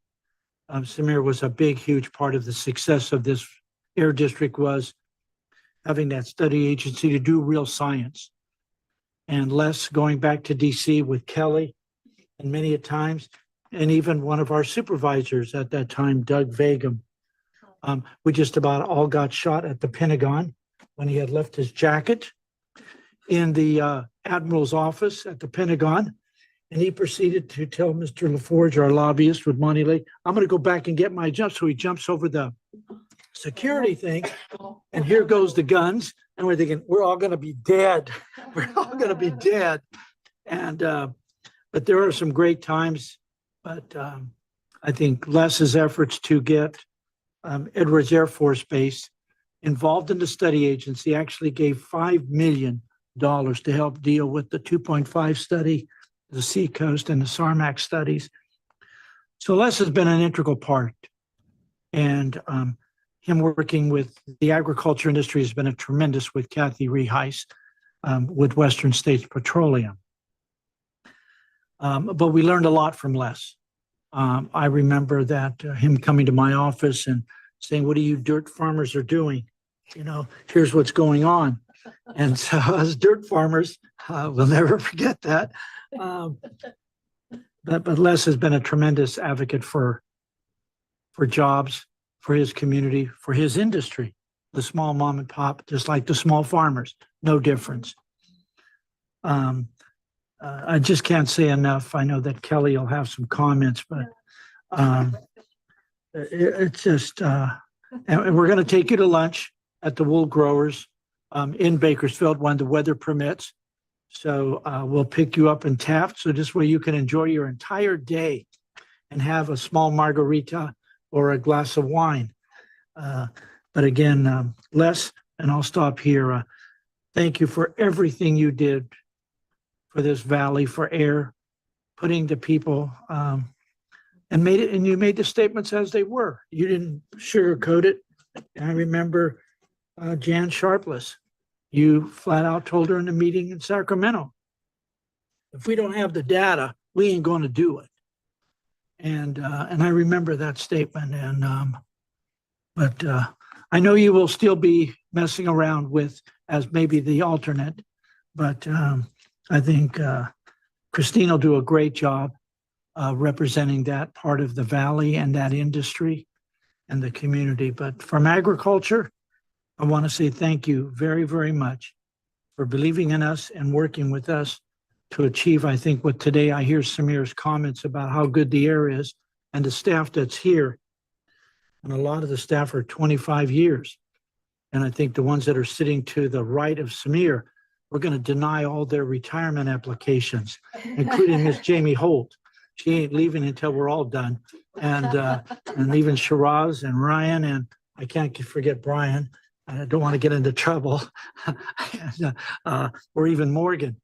Speaker 9: Samir was a big, huge part of the success of this air district was having that study agency to do real science. And Les going back to DC with Kelly and many a times, and even one of our supervisors at that time, Doug Vagum. We just about all got shot at the Pentagon when he had left his jacket in the Admiral's office at the Pentagon. And he proceeded to tell Mr. LaForge, our lobbyist with Monty Lee, I'm going to go back and get my jump. So he jumps over the security thing. And here goes the guns. And we're thinking, we're all going to be dead. We're all going to be dead. And, but there are some great times. But I think Les's efforts to get Edwards Air Force Base involved in the study agency actually gave $5 million to help deal with the 2.5 study, the Seacoast and the Sarmac studies. So Les has been an integral part, and him working with the agriculture industry has been a tremendous with Kathy Reheis with Western States Petroleum. But we learned a lot from Les. I remember that him coming to my office and saying, what do you dirt farmers are doing? You know, here's what's going on. And so as dirt farmers, we'll never forget that. But Les has been a tremendous advocate for jobs, for his community, for his industry, the small mom and pop, just like the small farmers, no difference. I just can't say enough. I know that Kelly will have some comments, but it's just, and we're going to take you to lunch at the Wool Growers in Bakersfield when the weather permits. So we'll pick you up in Taft. So this way you can enjoy your entire day and have a small margarita or a glass of wine. But again, Les, and I'll stop here. Thank you for everything you did for this valley, for air, putting the people and made it. And you made the statements as they were. You didn't sugarcoat it. I remember Jan Sharpless. You flat out told her in the meeting in Sacramento, if we don't have the data, we ain't going to do it. And I remember that statement. And but I know you will still be messing around with as maybe the alternate, but I think Christine will do a great job representing that part of the valley and that industry and the community. But from agriculture, I want to say thank you very, very much for believing in us and working with us to achieve, I think, what today I hear Samir's comments about how good the air is and the staff that's here. And a lot of the staff are 25 years. And I think the ones that are sitting to the right of Samir, we're going to deny all their retirement applications, including Miss Jamie Holt. She ain't leaving until we're all done. And even Shiraz and Ryan, and I can't forget Brian. I don't want to get into trouble. Or even Morgan,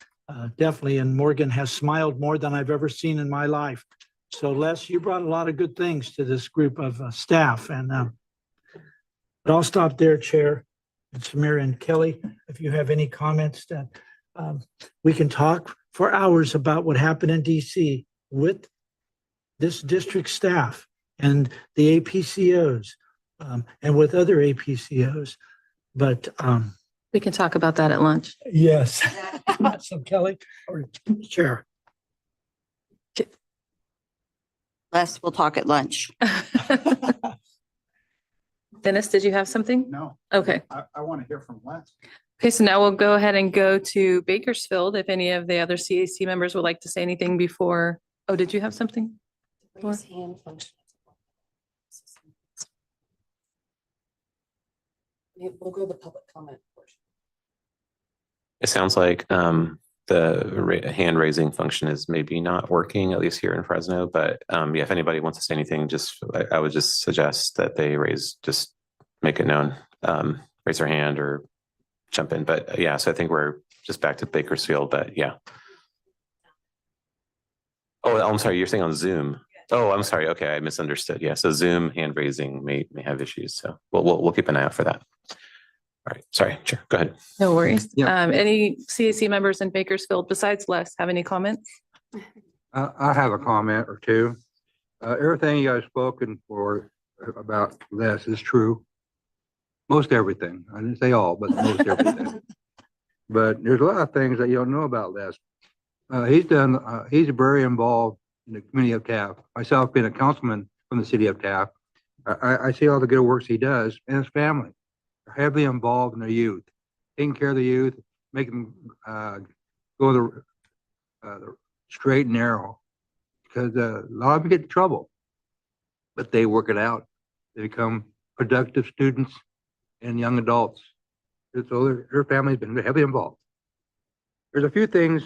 Speaker 9: definitely. And Morgan has smiled more than I've ever seen in my life. So Les, you brought a lot of good things to this group of staff. And but I'll stop there, Chair. And Samir and Kelly, if you have any comments that we can talk for hours about what happened in DC with this district staff and the APCOs and with other APCOs. But
Speaker 1: We can talk about that at lunch.
Speaker 9: yes. So Kelly or Chair.
Speaker 10: Les, we'll talk at lunch.
Speaker 1: Dennis, did you have something?
Speaker 8: No,
Speaker 1: Okay.
Speaker 8: I want to hear from Les.
Speaker 1: Okay, so now we'll go ahead and go to Bakersfield. If any of the other CAC members would like to say anything before. Oh, did you have something?
Speaker 10: Raise hand function.
Speaker 1: We'll go to the public comment portion.
Speaker 6: It sounds like the hand raising function is maybe not working, at least here in Fresno. But yeah, if anybody wants to say anything, I would just suggest that they just make it known, raise their hand or jump in. But yeah, so I think we're just back to Bakersfield. But yeah. Oh, I'm sorry. You're saying on Zoom. Oh, I'm sorry. Okay, I misunderstood. Yeah, so Zoom hand raising may have issues. So we'll keep an eye out for that. All right. Sorry, Chair. Go ahead.
Speaker 1: No worries.
Speaker 8: Yeah.
Speaker 1: Any CAC members in Bakersfield besides Les have any comments?
Speaker 7: I have a comment or two. Everything you guys spoken for about Les is true. Most everything. I didn't say all, but most everything. But there's a lot of things that you don't know about Les. He's very involved in the community of Taft. Myself being a councilman from the city of Taft, I see all the good works he does and his family. They're heavily involved in their youth, taking care of the youth, making them go the straight and narrow. Because a lot of them get in trouble, but they work it out. They become productive students and young adults. So their family's been heavily involved. There's a few things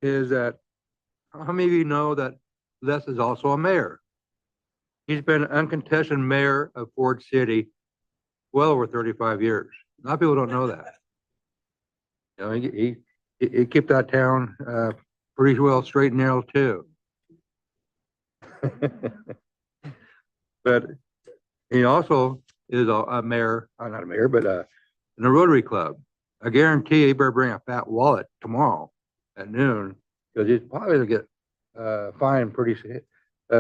Speaker 7: is that, how many of you know that Les is also a mayor? He's been uncontested mayor of Ford City well over 35 years. A lot of people don't know that. You know, he kept that town pretty well straight and narrow too. But he also is a mayor, not a mayor, but in a Rotary Club. I guarantee you better bring a fat wallet tomorrow at noon, because he's probably gonna get fined pretty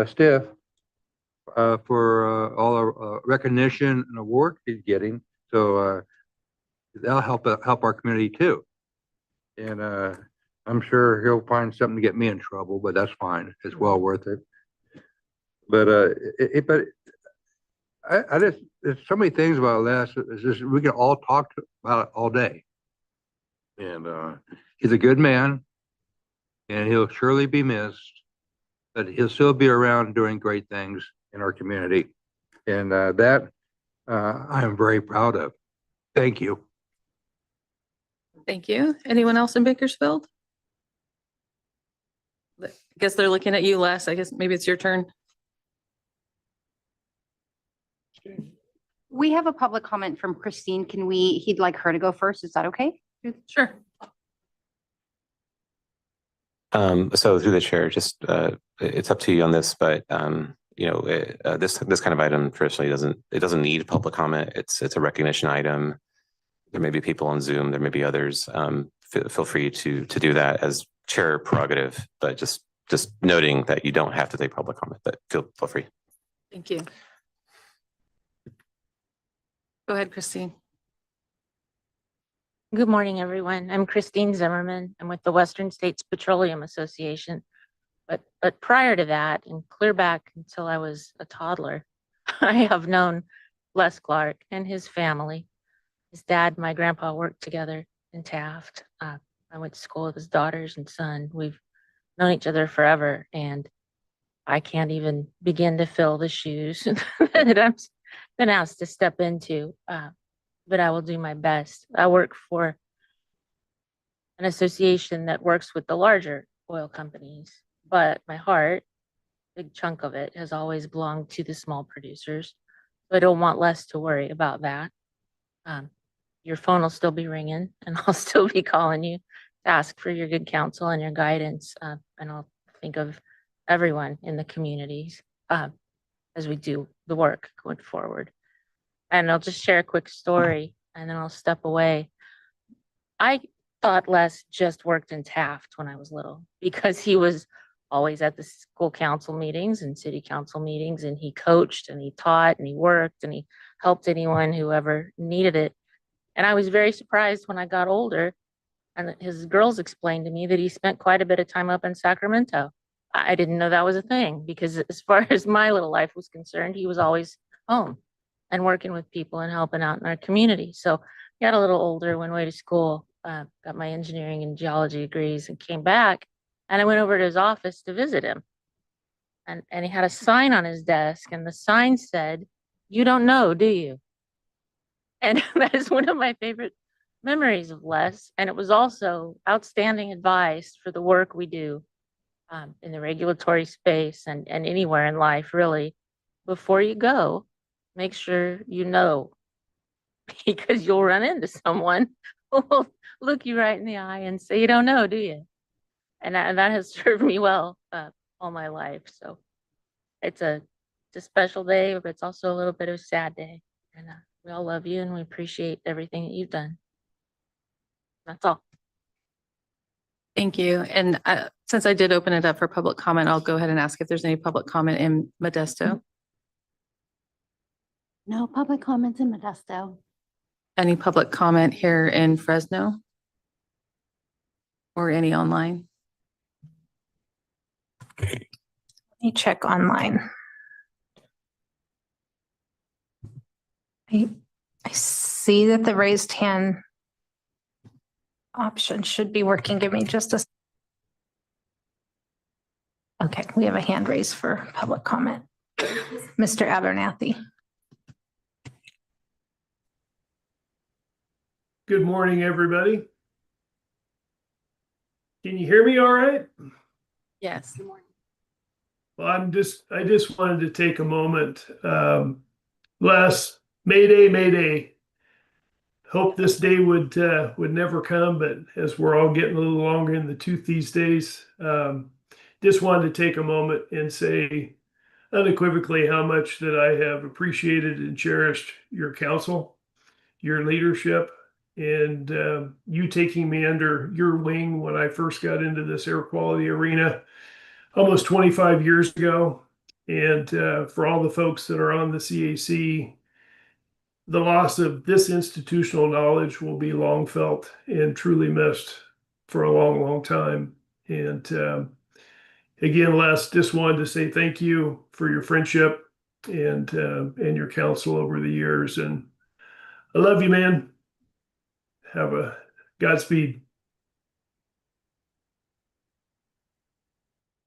Speaker 7: stiff for all the recognition and award he's getting. So that'll help our community too. And I'm sure he'll find something to get me in trouble, but that's fine. It's well worth it. But I just, there's so many things about Les. It's just, we can all talk about it all day. And he's a good man, and he'll surely be missed, but he'll still be around doing great things in our community. And that I am very proud of. Thank you.
Speaker 1: Thank you. Anyone else in Bakersfield? I guess they're looking at you, Les. I guess maybe it's your turn.
Speaker 5: We have a public comment from Christine. He'd like her to go first. Is that okay?
Speaker 1: Sure.
Speaker 6: So through the chair, just it's up to you on this, but you know, this kind of item traditionally doesn't need public comment. It's a recognition item. There may be people on Zoom. There may be others. Feel free to do that as chair prerogative, but just noting that you don't have to take public comment. But feel free.
Speaker 1: Thank you. Go ahead, Christine.
Speaker 11: Good morning, everyone. I'm Christine Zimmerman. I'm with the Western States Petroleum Association. But prior to that, and clear back until I was a toddler, I have known Les Clark and his family. His dad, my grandpa worked together in Taft. I went to school with his daughters and son. We've known each other forever, and I can't even begin to fill the shoes that I've been asked to step into. But I will do my best. I work for an association that works with the larger oil companies, but my heart, big chunk of it, has always belonged to the small producers. So I don't want Les to worry about that. Your phone will still be ringing, and I'll still be calling you to ask for your good counsel and your guidance. And I'll think of everyone in the communities as we do the work going forward. And I'll just share a quick story, and then I'll step away. I thought Les just worked in Taft when I was little, because he was always at the school council meetings and city council meetings, and he coached and he taught and he worked and he helped anyone who ever needed it. And I was very surprised when I got older and his girls explained to me that he spent quite a bit of time up in Sacramento. I didn't know that was a thing, because as far as my little life was concerned, he was always home and working with people and helping out in our community. So I got a little older, went away to school, got my engineering and geology degrees, and came back. And I went over to his office to visit him. And he had a sign on his desk, and the sign said, "You don't know, do you?" And that is one of my favorite memories of Les. And it was also outstanding advice for the work we do in the regulatory space and anywhere in life, really. Before you go, make sure you know, because you'll run into someone who will look you right in the eye and say, you don't know, do you? And that has served me well all my life. So it's a special day, but it's also a little bit of a sad day. And we all love you and we appreciate everything that you've done. That's all.
Speaker 1: Thank you. And since I did open it up for public comment, I'll go ahead and ask if there's any public comment in Modesto.
Speaker 10: No public comments in Modesto.
Speaker 1: Any public comment here in Fresno? Or any online?
Speaker 4: Let me check online. I see that the raised hand option should be working. Give me just a. Okay, we have a hand raised for public comment. Mr. Abernathy.
Speaker 12: Good morning, everybody. Can you hear me all right?
Speaker 1: Yes.
Speaker 12: Well, I just wanted to take a moment. Les, Mayday, Mayday. Hope this day would never come, but as we're all getting a little longer in the tooth these days, just wanted to take a moment and say unequivocally how much that I have appreciated and cherished your counsel, your leadership, and you taking me under your wing when I first got into this air quality arena almost 25 years ago. And for all the folks that are on the CAC, the loss of this institutional knowledge will be long felt and truly missed for a long, long time. And again, Les, just wanted to say thank you for your friendship and your counsel over the years. And I love you, man. Have a Godspeed.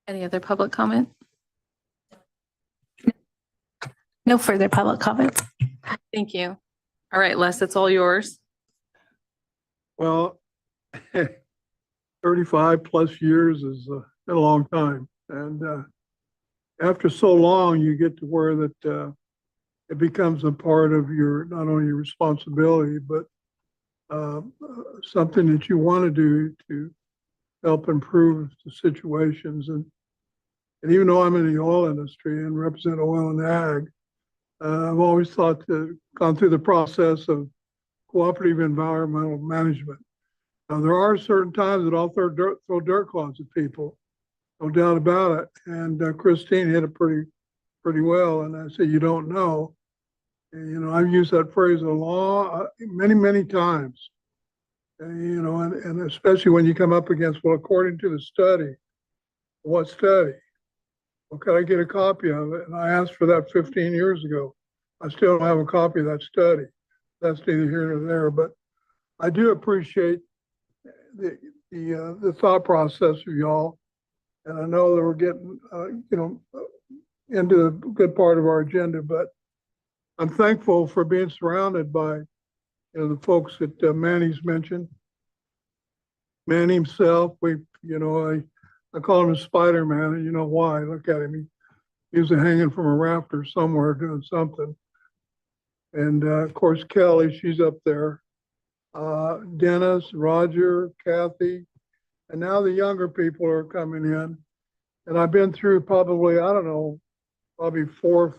Speaker 1: Any other public comment?
Speaker 4: No further public comments.
Speaker 1: Thank you. All right, Les, it's all yours.
Speaker 7: Well, 35 plus years is a long time. And after so long, you get to where that it becomes a part of your, not only your responsibility, but something that you want to do to help improve the situations. And even though I'm in the oil industry and represent oil and ag, I've always thought to gone through the process of cooperative environmental management. Now, there are certain times that I'll throw dirt clods at people, no doubt about it. And Christine hit it pretty well. And I said, you don't know. And, you know, I've used that phrase many times. And, you know, and especially when you come up against, well, according to the study, what study? Well, could I get a copy of it? And I asked for that 15 years ago. I still don't have a copy of that study. That's neither here nor there, but I do appreciate the thought process of y'all. And I know that we're getting, into a good part of our agenda, but I'm thankful for being surrounded by, the folks that Manny's mentioned. Manny himself, I call him a Spider-Man, and you know why. Look at him. He was hanging from a rafter somewhere doing something. And of course, Kelly, she's up there. Dennis, Roger, Kathy, and now the younger people are coming in. And I've been through probably 4 or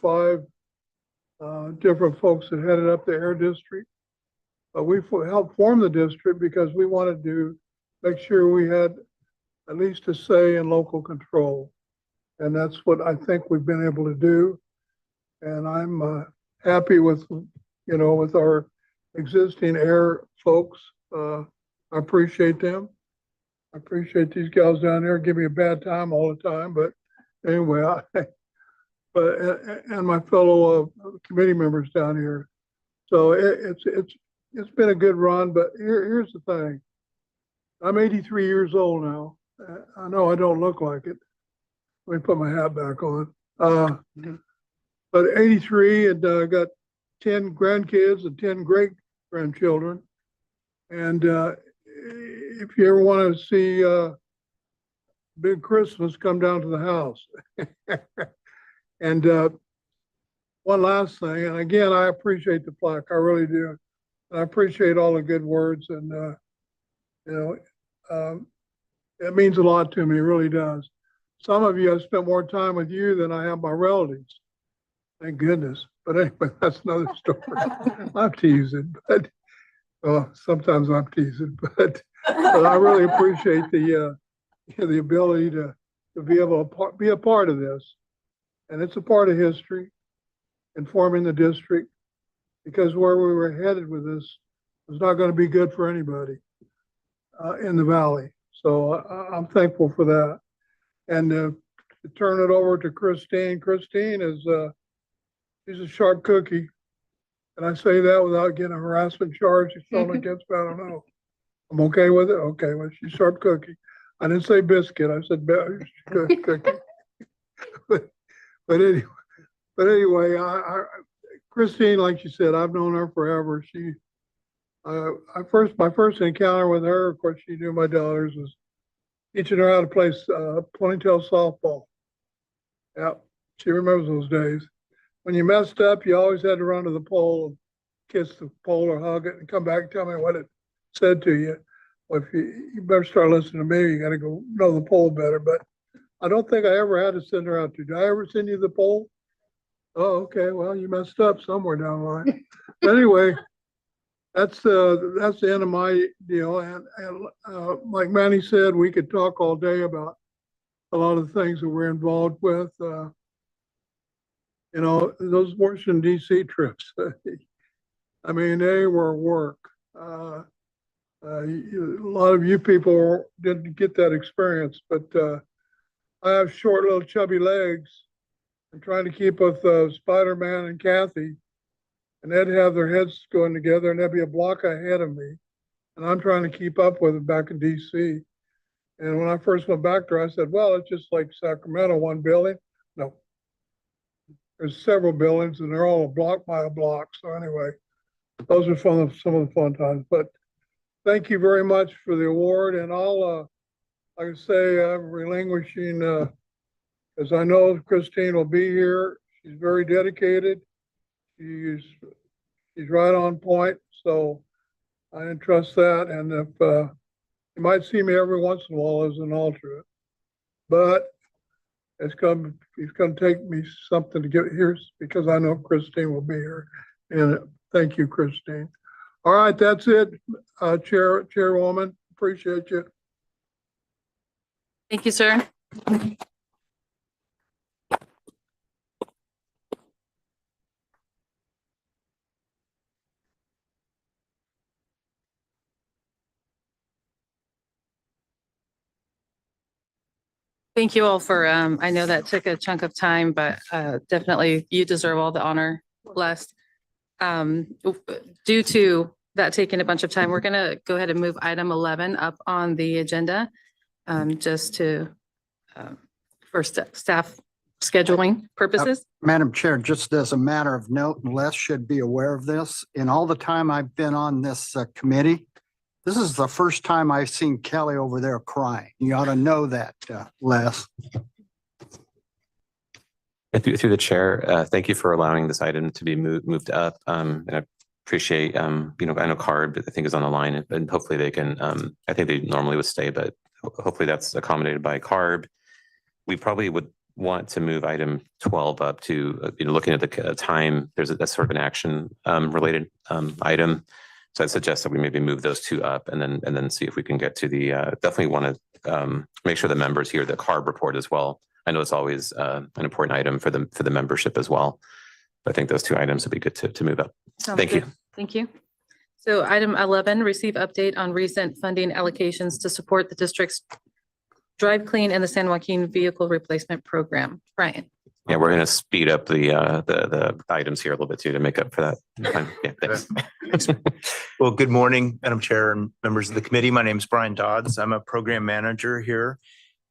Speaker 7: 5 different folks that headed up the air district. But we helped form the district because we wanted to make sure we had at least a say in local control. And that's what I think we've been able to do. And I'm happy with, with our existing air folks. I appreciate them. I appreciate these gals down there. Give me a bad time all the time. But anyway, and my fellow committee members down here. So it's been a good run, but here's the thing. I'm 83 years old now. I know I don't look like it. Let me put my hat back on. But 83, and I got 10 grandkids and 10 great
Speaker 13: grandchildren. And if you ever want to see Big Christmas, come down to the house. And one last thing, and again, I appreciate the plaque, I really do. I appreciate all the good words, and it means a lot to me, it really does. Some of you, I've spent more time with you than I have my relatives. Thank goodness. But anyway, that's another story. I'm teasing, but sometimes I'm teasing, but I really appreciate the ability to be able to be a part of this. And it's a part of history, informing the district, because where we were headed with this was not going to be good for anybody in the valley. So I'm thankful for that. And to turn it over to Christine. Christine is she's a sharp cookie. And I say that without getting a harassment charge. She's thrown against me. I don't know. I'm okay with it. Okay, well, she's sharp cookie. I didn't say biscuit. I said cookie. But anyway, Christine, like you said, I've known her forever. My first encounter with her, of course, she knew my daughters, was teaching her how to play ponytail softball. Yeah, she remembers those days. When you messed up, you always had to run to the pole, kiss the pole or hug it, and come back and tell me what it said to you. Well, if you better start listening to me, you got to go know the pole better. But I don't think I ever had to send her out to. Did I ever send you the pole? Oh, okay. Well, you messed up somewhere down the line. But anyway, that's the end of my deal. And like Manny said, we could talk all day about a lot of the things that we're involved with. Those Washington D.C. trips. I mean, they were work. A lot of you people didn't get that experience, but I have short, little chubby legs. I'm trying to keep with Spider-Man and Kathy, and they'd have their heads going together, and there'd be a block ahead of me, and I'm trying to keep up with it back in D.C. And when I first went back there, I said, well, it's just like Sacramento, one building. No, there's several buildings, and they're all a block by a block. So anyway, those are some of the fun times. But thank you very much for the award, and I'll, like I say, I'm relinquishing, as I know Christine will be here. She's very dedicated. She's right on point. So I entrust that. And if you might see me every once in a while as an alternate, but it's going to take me something to get here because I know Christine will be here. And thank you, Christine. All right, that's it, Chairwoman. Appreciate you.
Speaker 1: Thank you, sir. Thank you all for, I know that took a chunk of time, but definitely you deserve all the honor, blessed. Due to that taking a bunch of time, we're going to go ahead and move item 11 up on the agenda just to, for staff scheduling purposes.
Speaker 8: Madam Chair, just as a matter of note, and Les should be aware of this, in all the time I've been on this committee, this is the first time I've seen Kelly over there crying. You ought to know that, Les.
Speaker 6: Through the chair, thank you for allowing this item to be moved up. And I appreciate, I know CARB, I think, is on the line, and hopefully they can, I think they normally would stay, but hopefully that's accommodated by CARB. We probably would want to move item 12 up to, looking at the time, that's sort of an action related item. So I suggest that we maybe move those two up and then see if we can get to the, definitely want to make sure the members hear the CARB report as well. I know it's always an important item for the membership as well. But I think those two items would be good to move up. Thank you.
Speaker 1: Thank you. So item 11, receive update on recent funding allocations to support the district's Drive Clean and the San Joaquin Vehicle Replacement Program. Brian.
Speaker 6: Yeah, we're going to speed up the items here a little bit too to make up for that time. Yeah, thanks.
Speaker 14: Well, good morning, Madam Chair and members of the committee. My name is Brian Dodds. I'm a program manager here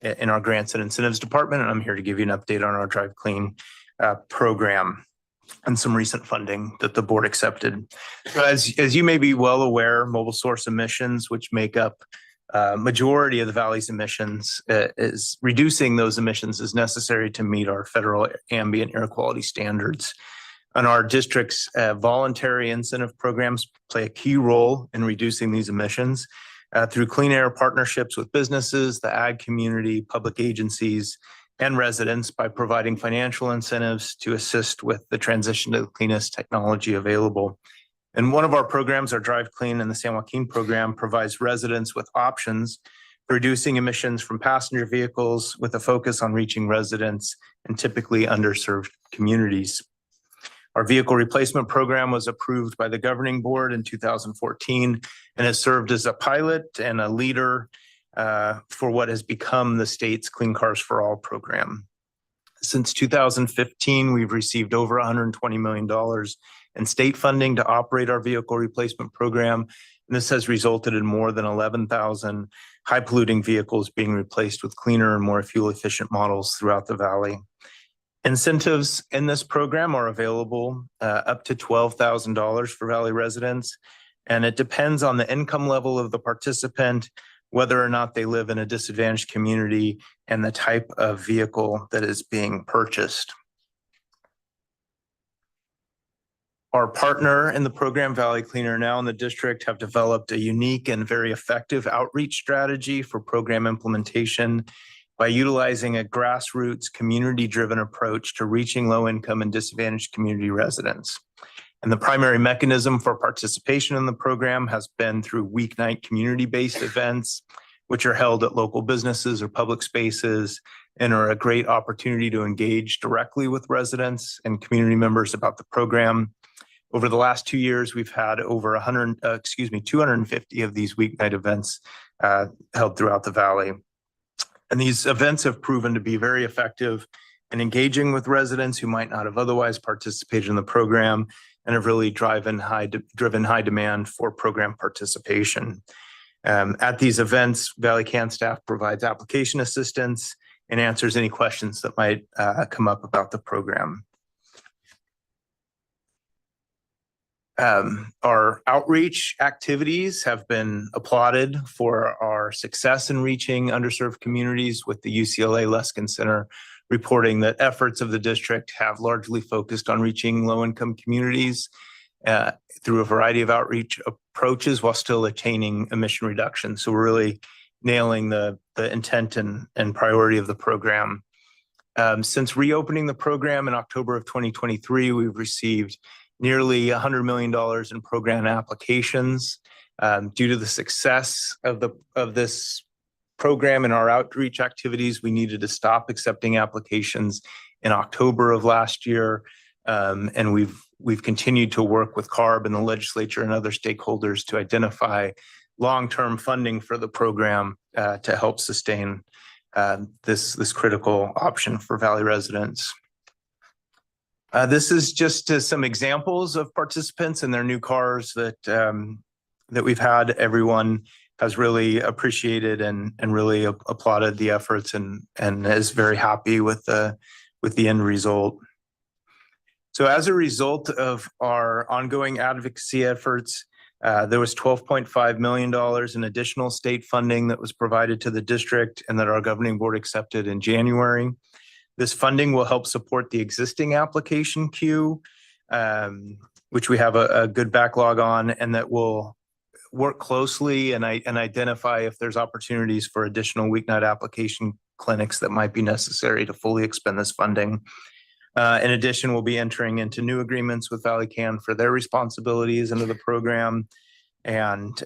Speaker 14: in our Grants and Incentives Department, and I'm here to give you an update on our Drive Clean program. and some recent funding that the board accepted. So as you may be well aware, mobile source emissions, which make up majority of the valley's emissions, is reducing those emissions is necessary to meet our federal ambient air quality standards. And our district's voluntary incentive programs play a key role in reducing these emissions through clean air partnerships with businesses, the ag community, public agencies, and residents by providing financial incentives to assist with the transition to the cleanest technology available. And one of our programs, our Drive Clean and the San Joaquin program, provides residents with options for reducing emissions from passenger vehicles with a focus on reaching residents in typically underserved communities. Our vehicle replacement program was approved by the governing board in 2014 and has served as a pilot and a leader for what has become the state's Clean Cars for All program. Since 2015, we've received over $120 million in state funding to operate our vehicle replacement program. And this has resulted in more than 11,000 high polluting vehicles being replaced with cleaner and more fuel efficient models throughout the valley. Incentives in this program are available up to $12,000 for Valley residents, and it depends on the income level of the participant, whether or not they live in a disadvantaged community, and the type of vehicle that is being purchased. Our partner in the program, Valley Cleaner Now, and the district have developed a unique and very effective outreach strategy for program implementation by utilizing a grassroots, community-driven approach to reaching low-income and disadvantaged community residents. And the primary mechanism for participation in the program has been through weeknight community-based events, which are held at local businesses or public spaces and are a great opportunity to engage directly with residents and community members about the program. Over the last 2 years, we've had over 250 of these weeknight events held throughout the valley. And these events have proven to be very effective in engaging with residents who might not have otherwise participated in the program and have really driven high demand for program participation. At these events, Valley CAN staff provides application assistance and answers any questions that might come up about the program. Our outreach activities have been applauded for our success in reaching underserved communities, with the UCLA Luskin Center reporting that efforts of the district have largely focused on reaching low-income communities through a variety of outreach approaches while still attaining emission reduction. So we're really nailing the intent and priority of the program. Since reopening the program in October of 2023, we've received nearly $100 million in program applications. Due to the success of this program and our outreach activities, we needed to stop accepting applications in October of last year. And we've continued to work with CARB and the legislature and other stakeholders to identify long-term funding for the program to help sustain this critical option for Valley residents. This is just some examples of participants and their new cars that we've had. Everyone has really appreciated and really applauded the efforts and is very happy with the end result. So as a result of our ongoing advocacy efforts, there was $12.5 million in additional state funding that was provided to the district and that our governing board accepted in January. This funding will help support the existing application queue, which we have a good backlog on, and that will work closely and identify if there's opportunities for additional weeknight application clinics that might be necessary to fully expend this funding. In addition, we'll be entering into new agreements with Valley CAN for their responsibilities under the program. And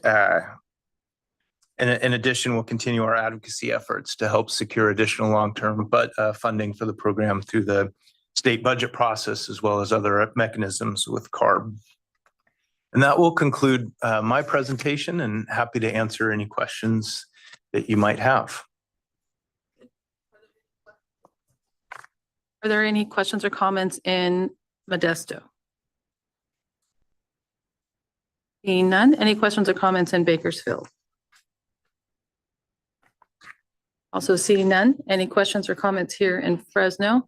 Speaker 14: in addition, we'll continue our advocacy efforts to help secure additional long-term funding for the program through the state budget process, as well as other mechanisms with CARB. And that will conclude my presentation, and happy to answer any questions that you might have.
Speaker 1: Are there any questions or comments in Modesto? Seeing none, any questions or comments in Bakersfield? Also seeing none, any questions or comments here in Fresno?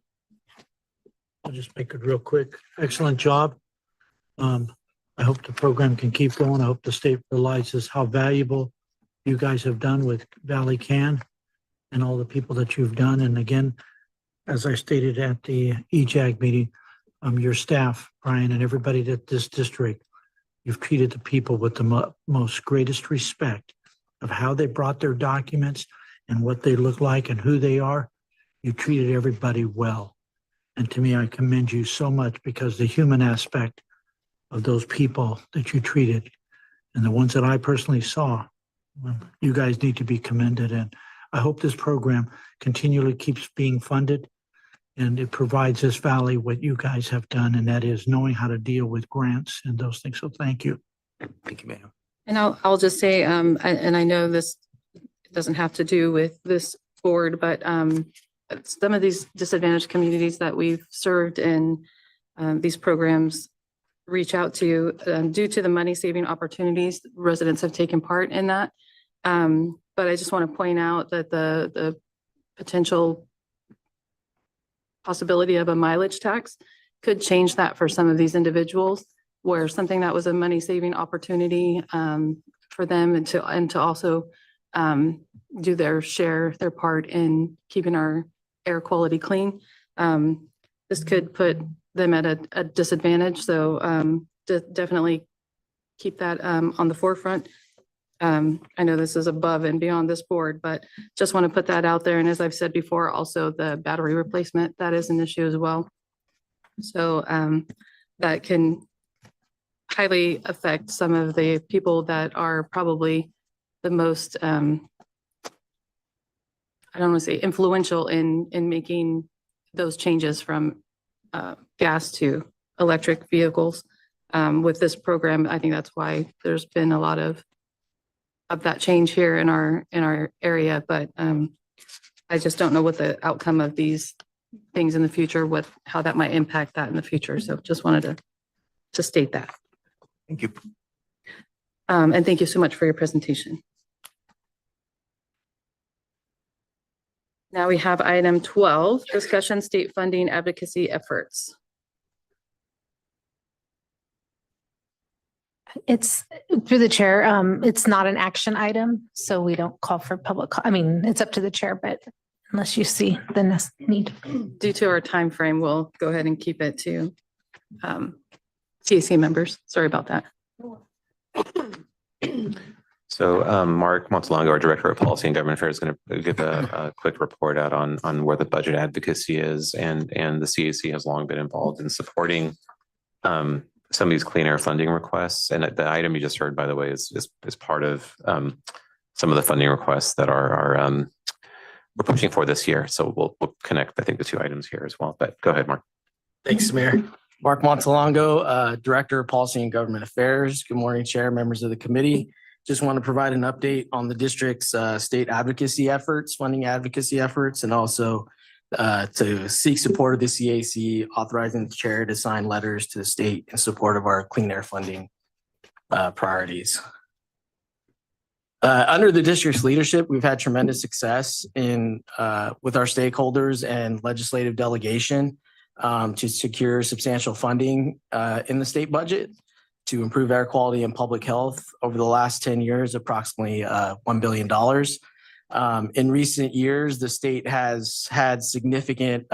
Speaker 9: I'll just make it real quick. Excellent job. I hope the program can keep going. I hope the state realizes how valuable you guys have done with Valley Can and all the people that you've done. And again, as I stated at the EJAG meeting, your staff, Brian, and everybody at this district, you've treated the people with the most greatest respect of how they brought their documents and what they look like and who they are. You treated everybody well. And to me, I commend you so much because the human aspect of those people that you treated and the ones that I personally saw, well, you guys need to be commended. And I hope this program continually keeps being funded and it provides this valley what you guys have done, and that is knowing how to deal with grants and those things. So thank you.
Speaker 14: Thank you, ma'am.
Speaker 1: And I'll just say, and I know this doesn't have to do with this board, but some of these disadvantaged communities that we've served in these programs reach out to due to the money saving opportunities, residents have taken part in that. But I just want to point out that the potential possibility of a mileage tax could change that for some of these individuals, where something that was a money saving opportunity for them and to also do their part in keeping our air quality clean. This could put them at a disadvantage. So definitely keep that on the forefront. I know this is above and beyond this board, but just want to put that out there. And as I've said before, also the battery replacement, that is an issue as well. So that can highly affect some of the people that are probably the most, I don't want to say influential in making those changes from gas to electric vehicles. With this program, I think that's why there's been a lot of that change here in our area. But I just don't know what the outcome of these things in the future, how that might impact that in the future. So just wanted to state that.
Speaker 14: Thank you.
Speaker 1: And thank you so much for your presentation. Now we have item 12, discussion state funding advocacy efforts.
Speaker 4: It's through the chair. It's not an action item, so we don't call for I mean, it's up to the chair, but unless you see the need.
Speaker 1: Due to our time frame, we'll go ahead and keep it to CAC members. Sorry about that.
Speaker 6: So Mark Montalongo, our Director of Policy and Government Affairs, is going to give a quick report out on where the budget advocacy is, and the CAC has long been involved in supporting some of these clean air funding requests. And the item you just heard, by the way, is part of some of the funding requests that we're pushing for this year. So we'll connect, I think, the two items here as well. But go ahead, Mark.
Speaker 15: Thanks, Mayor. Mark Montalongo, Director of Policy and Government Affairs. Good morning, Chair, members of the committee. Just want to provide an update on the district's state advocacy efforts, funding advocacy efforts, and also to seek support of the CAC, authorizing the chair to sign letters to the state in support of our clean air funding priorities. Under the district's leadership, we've had tremendous success with our stakeholders and legislative delegation to secure substantial funding in the state budget to improve air quality and public health over the last 10 years, approximately $1 billion. In recent years, the state has had significant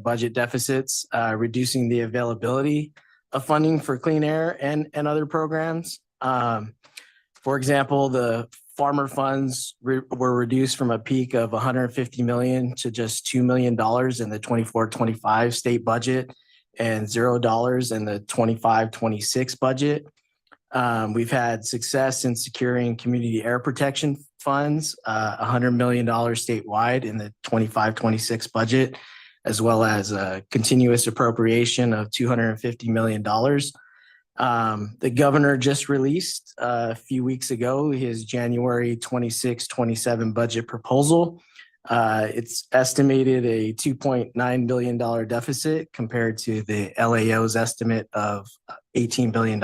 Speaker 15: budget deficits, reducing the availability of funding for clean air and other programs. For example, the farmer funds were reduced from a peak of $150 million to just $2 million in the 24-25 state budget and $0 in the 25-26 budget. We've had success in securing community air protection funds, $100 million statewide in the 25-26 budget, as well as a continuous appropriation of $250 million. The governor just released a few weeks ago his January 26-27 budget proposal. It's estimated a $2.9 billion deficit compared to the LAO's estimate of $18 billion.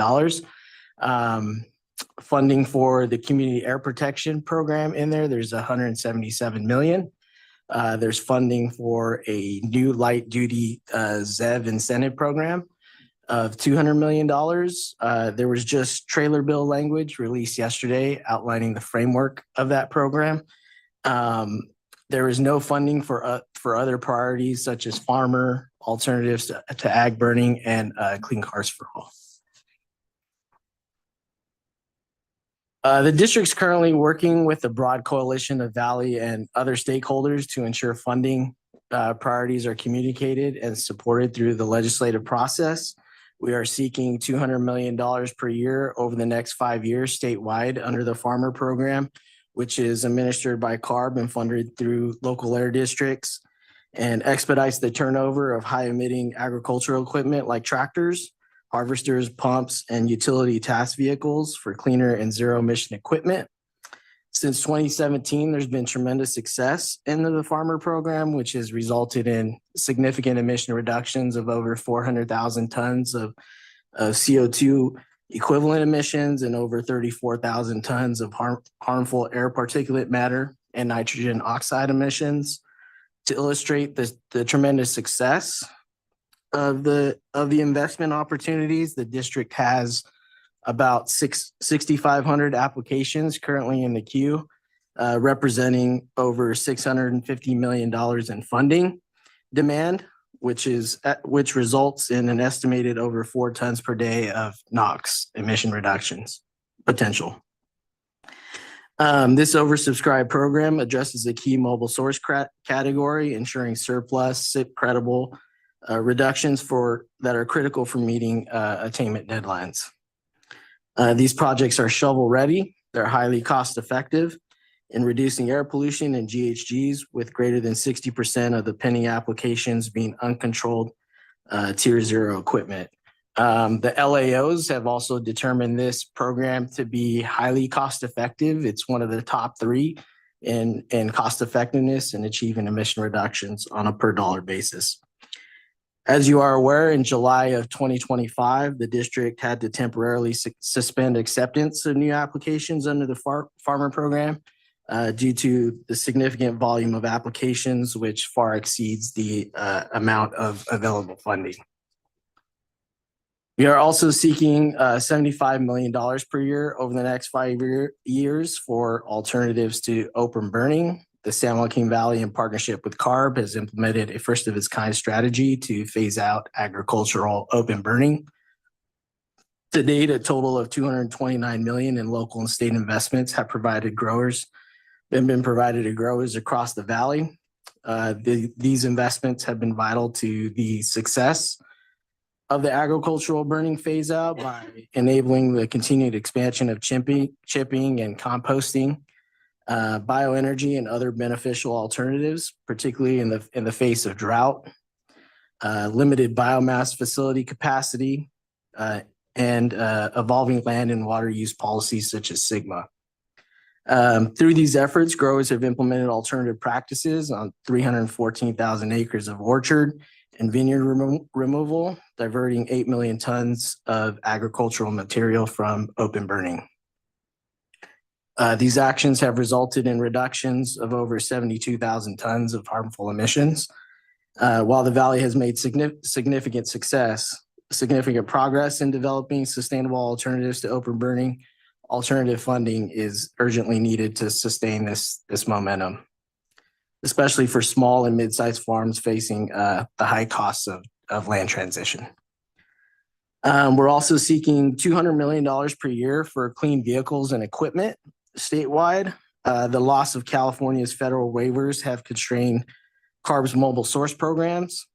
Speaker 15: Funding for the community air protection program in there's $177 million. There's funding for a new light duty ZEV incentive program of $200 million. There was just trailer bill language released yesterday outlining the framework of that program. There is no funding for other priorities such as farmer alternatives to ag burning and clean cars for all. The district's currently working with a broad coalition of Valley and other stakeholders to ensure funding priorities are communicated and supported through the legislative process. We are seeking $200 million per year over the next 5 years statewide under the farmer program, which is administered by CARB and funded through local air districts, and expedites the turnover of high emitting agricultural equipment like tractors, harvesters, pumps, and utility task vehicles for cleaner and zero emission equipment. Since 2017, there's been tremendous success in the farmer program, which has resulted in significant emission reductions of over 400,000 tons of CO2 equivalent emissions and over 34,000 tons of harmful air particulate matter and nitrogen oxide emissions. To illustrate the tremendous success of the investment opportunities, the district has about 6,500 applications currently in the queue, representing over $650 million in funding demand, which results in an estimated over 4 tons per day of NOx emission reductions potential. This oversubscribed program addresses a key mobile source category, ensuring surplus, SIP credible reductions that are critical for meeting attainment deadlines. These projects are shovel ready. They're highly cost effective in reducing air pollution and GHGs, with greater than 60% of the pending applications being uncontrolled tier 0 equipment. The LAOs have also determined this program to be highly cost effective. It's one of the top 3 in cost effectiveness and achieving emission reductions on a per dollar basis. As you are aware, in July of 2025, the district had to temporarily suspend acceptance of new applications under the farmer program due to the significant volume of applications, which far exceeds the amount of available funding. We are also seeking $75 million per year over the next 5 years for alternatives to open burning. The San Joaquin Valley, in partnership with CARB, has implemented a first of its kind strategy to phase out agricultural open burning. To date, a total of $229 million in local and state investments have been provided to growers across the valley. These investments have been vital to the success of the agricultural burning phase out by enabling the continued expansion of chipping and composting, bioenergy, and other beneficial alternatives, particularly in the face of drought, limited biomass facility capacity, and evolving land and water use policies such as SGMA. Through these efforts, growers have implemented alternative practices on 314,000 acres of orchard and vineyard removal, diverting 8 million tons of agricultural material from open burning. These actions have resulted in reductions of over 72,000 tons of harmful emissions. While the Valley has made significant progress in developing sustainable alternatives to open burning, alternative funding is urgently needed to sustain this momentum, especially for small and mid-sized farms facing the high costs of land transition. We're also seeking $200 million per year for clean vehicles and equipment statewide. The loss of California's federal waivers have constrained CARB's mobile source programs,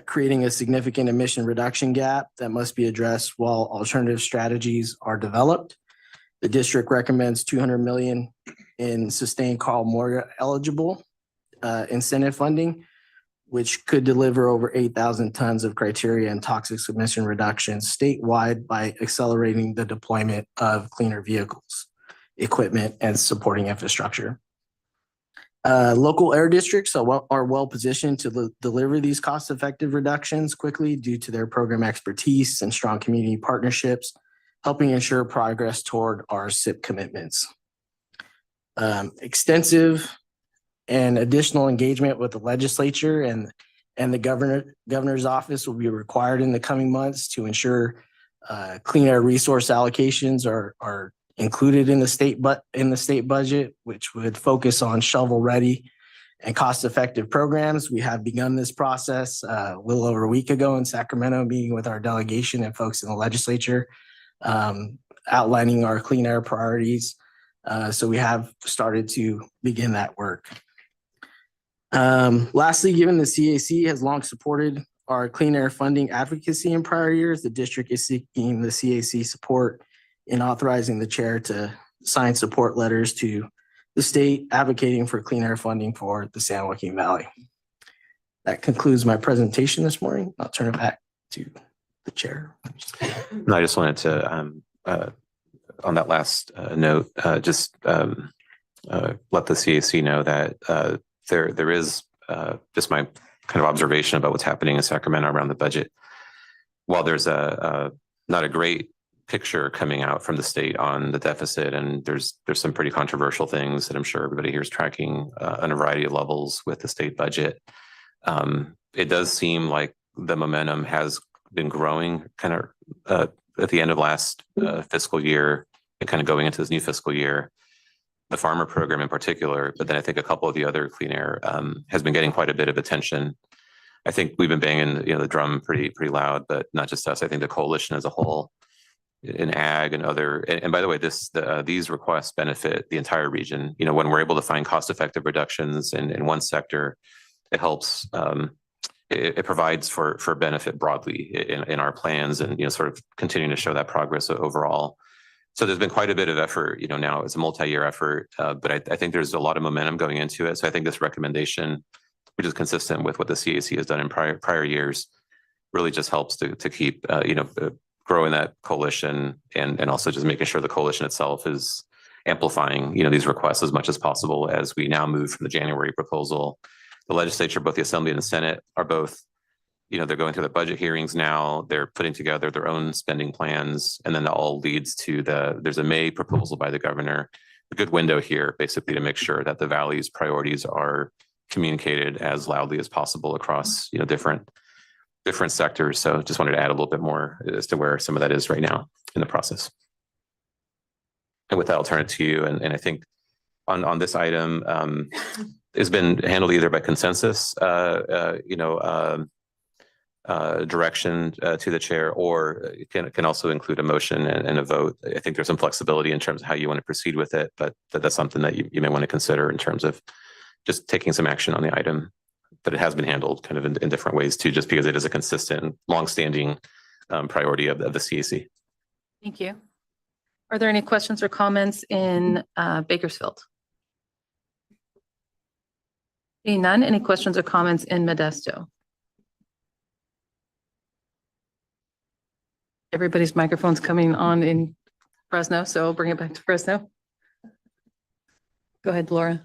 Speaker 15: creating a significant emission reduction gap that must be addressed while alternative strategies are developed. The district recommends $200 million in sustained Carl Moore eligible incentive funding, which could deliver over 8,000 tons of criteria and toxic emission reductions statewide by accelerating the deployment of cleaner vehicles, equipment, and supporting infrastructure. Local air districts are well positioned to deliver these cost-effective reductions quickly due to their program expertise and strong community partnerships, helping ensure progress toward our SIP commitments. Extensive and additional engagement with the legislature and the governor's office will be required in the coming months to ensure clean air resource allocations are included in the state budget, which would focus on shovel-ready and cost-effective programs. We have begun this process a little over a week ago in Sacramento, meeting with our delegation and folks in the legislature, outlining our clean air priorities. So we have started to begin that work. Lastly, given the CAC has long supported our clean air funding advocacy in prior years, the district is seeking the CAC support in authorizing the chair to sign support letters to the state advocating for clean air funding for the San Joaquin Valley. That concludes my presentation this morning. I'll turn it back to the chair.
Speaker 6: No, I just wanted to, on that last note, just let the CAC know that there is just my kind of observation about what's happening in Sacramento around the budget. While there's not a great picture coming out from the state on the deficit, and there's some pretty controversial things that I'm sure everybody here is tracking on a variety of levels with the state budget. It does seem like the momentum has been growing kind of at the end of last fiscal year and kind of going into this new fiscal year. The farmer program in particular, but then I think a couple of the other clean air has been getting quite a bit of attention. I think we've been banging the drum pretty loud, but not just us. I think the coalition as a whole in ag and other, and by the way, these requests benefit the entire region. When we're able to find cost-effective reductions in one sector, it helps. It provides for benefit broadly in our plans, and sort of continuing to show that progress overall. So there's been quite a bit of effort. Now it's a multi-year effort, but I think there's a lot of momentum going into it. So I think this recommendation, which is consistent with what the CAC has done in prior years, really just helps to keep growing that coalition, and also just making sure the coalition itself is amplifying these requests as much as possible as we now move from the January proposal. The legislature, both the Assembly and the Senate, are both, they're going through the budget hearings now. They're putting together their own spending plans, and then that all leads to there's a May proposal by the governor. A good window here, basically, to make sure that the Valley's priorities are communicated as loudly as possible across different sectors. So just wanted to add a little bit more as to where some of that is right now in the process. And with that, I'll turn it to you. And I think on this item, it's been handled either by consensus, direction to the chair, or it can also include a motion and a vote. I think there's some flexibility in terms of how you want to proceed with it, but that's something that you may want to consider in terms of just taking some action on the item. But it has been handled kind of in different ways too, just because it is a consistent, longstanding priority of the CAC.
Speaker 1: Thank you. Are there any questions or comments in Bakersfield? Seeing none, any questions or comments in Modesto? Everybody's microphone's coming on in Fresno, so I'll bring it back to Fresno. Go ahead, Laura.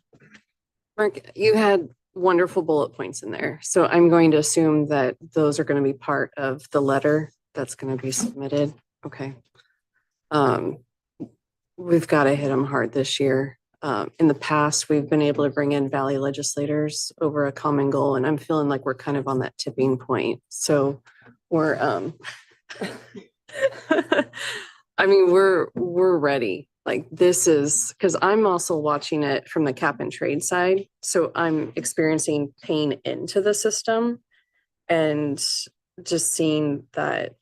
Speaker 16: Mark, you had wonderful bullet points in there. So I'm going to assume that those are going to be part of the letter that's going to be submitted. Okay. We've got to hit them hard this year. In the past, we've been able to bring in Valley legislators over a common goal, and I'm feeling like we're kind of on that tipping point. So we're, I mean, we're ready. Like, this is, because I'm also watching it from the cap and trade side. So I'm experiencing pain into the system and just seeing that.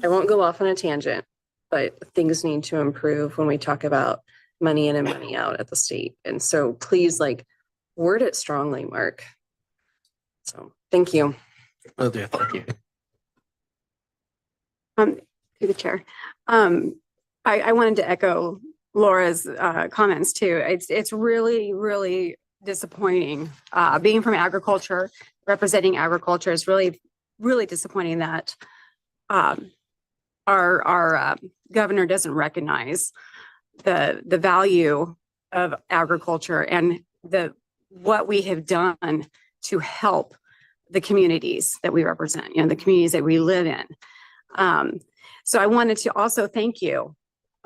Speaker 16: I won't go off on a tangent, but things need to improve when we talk about money in and money out at the state. And so please, like, word it strongly, Mark. So thank you.
Speaker 15: Will do. Thank you.
Speaker 2: To the chair. I wanted to echo Laura's comments too. It's really, really disappointing. Being from agriculture, representing agriculture is really, really disappointing that our governor doesn't recognize the value of agriculture and what we have done to help the communities that we represent, the communities that we live in. So I wanted to also thank you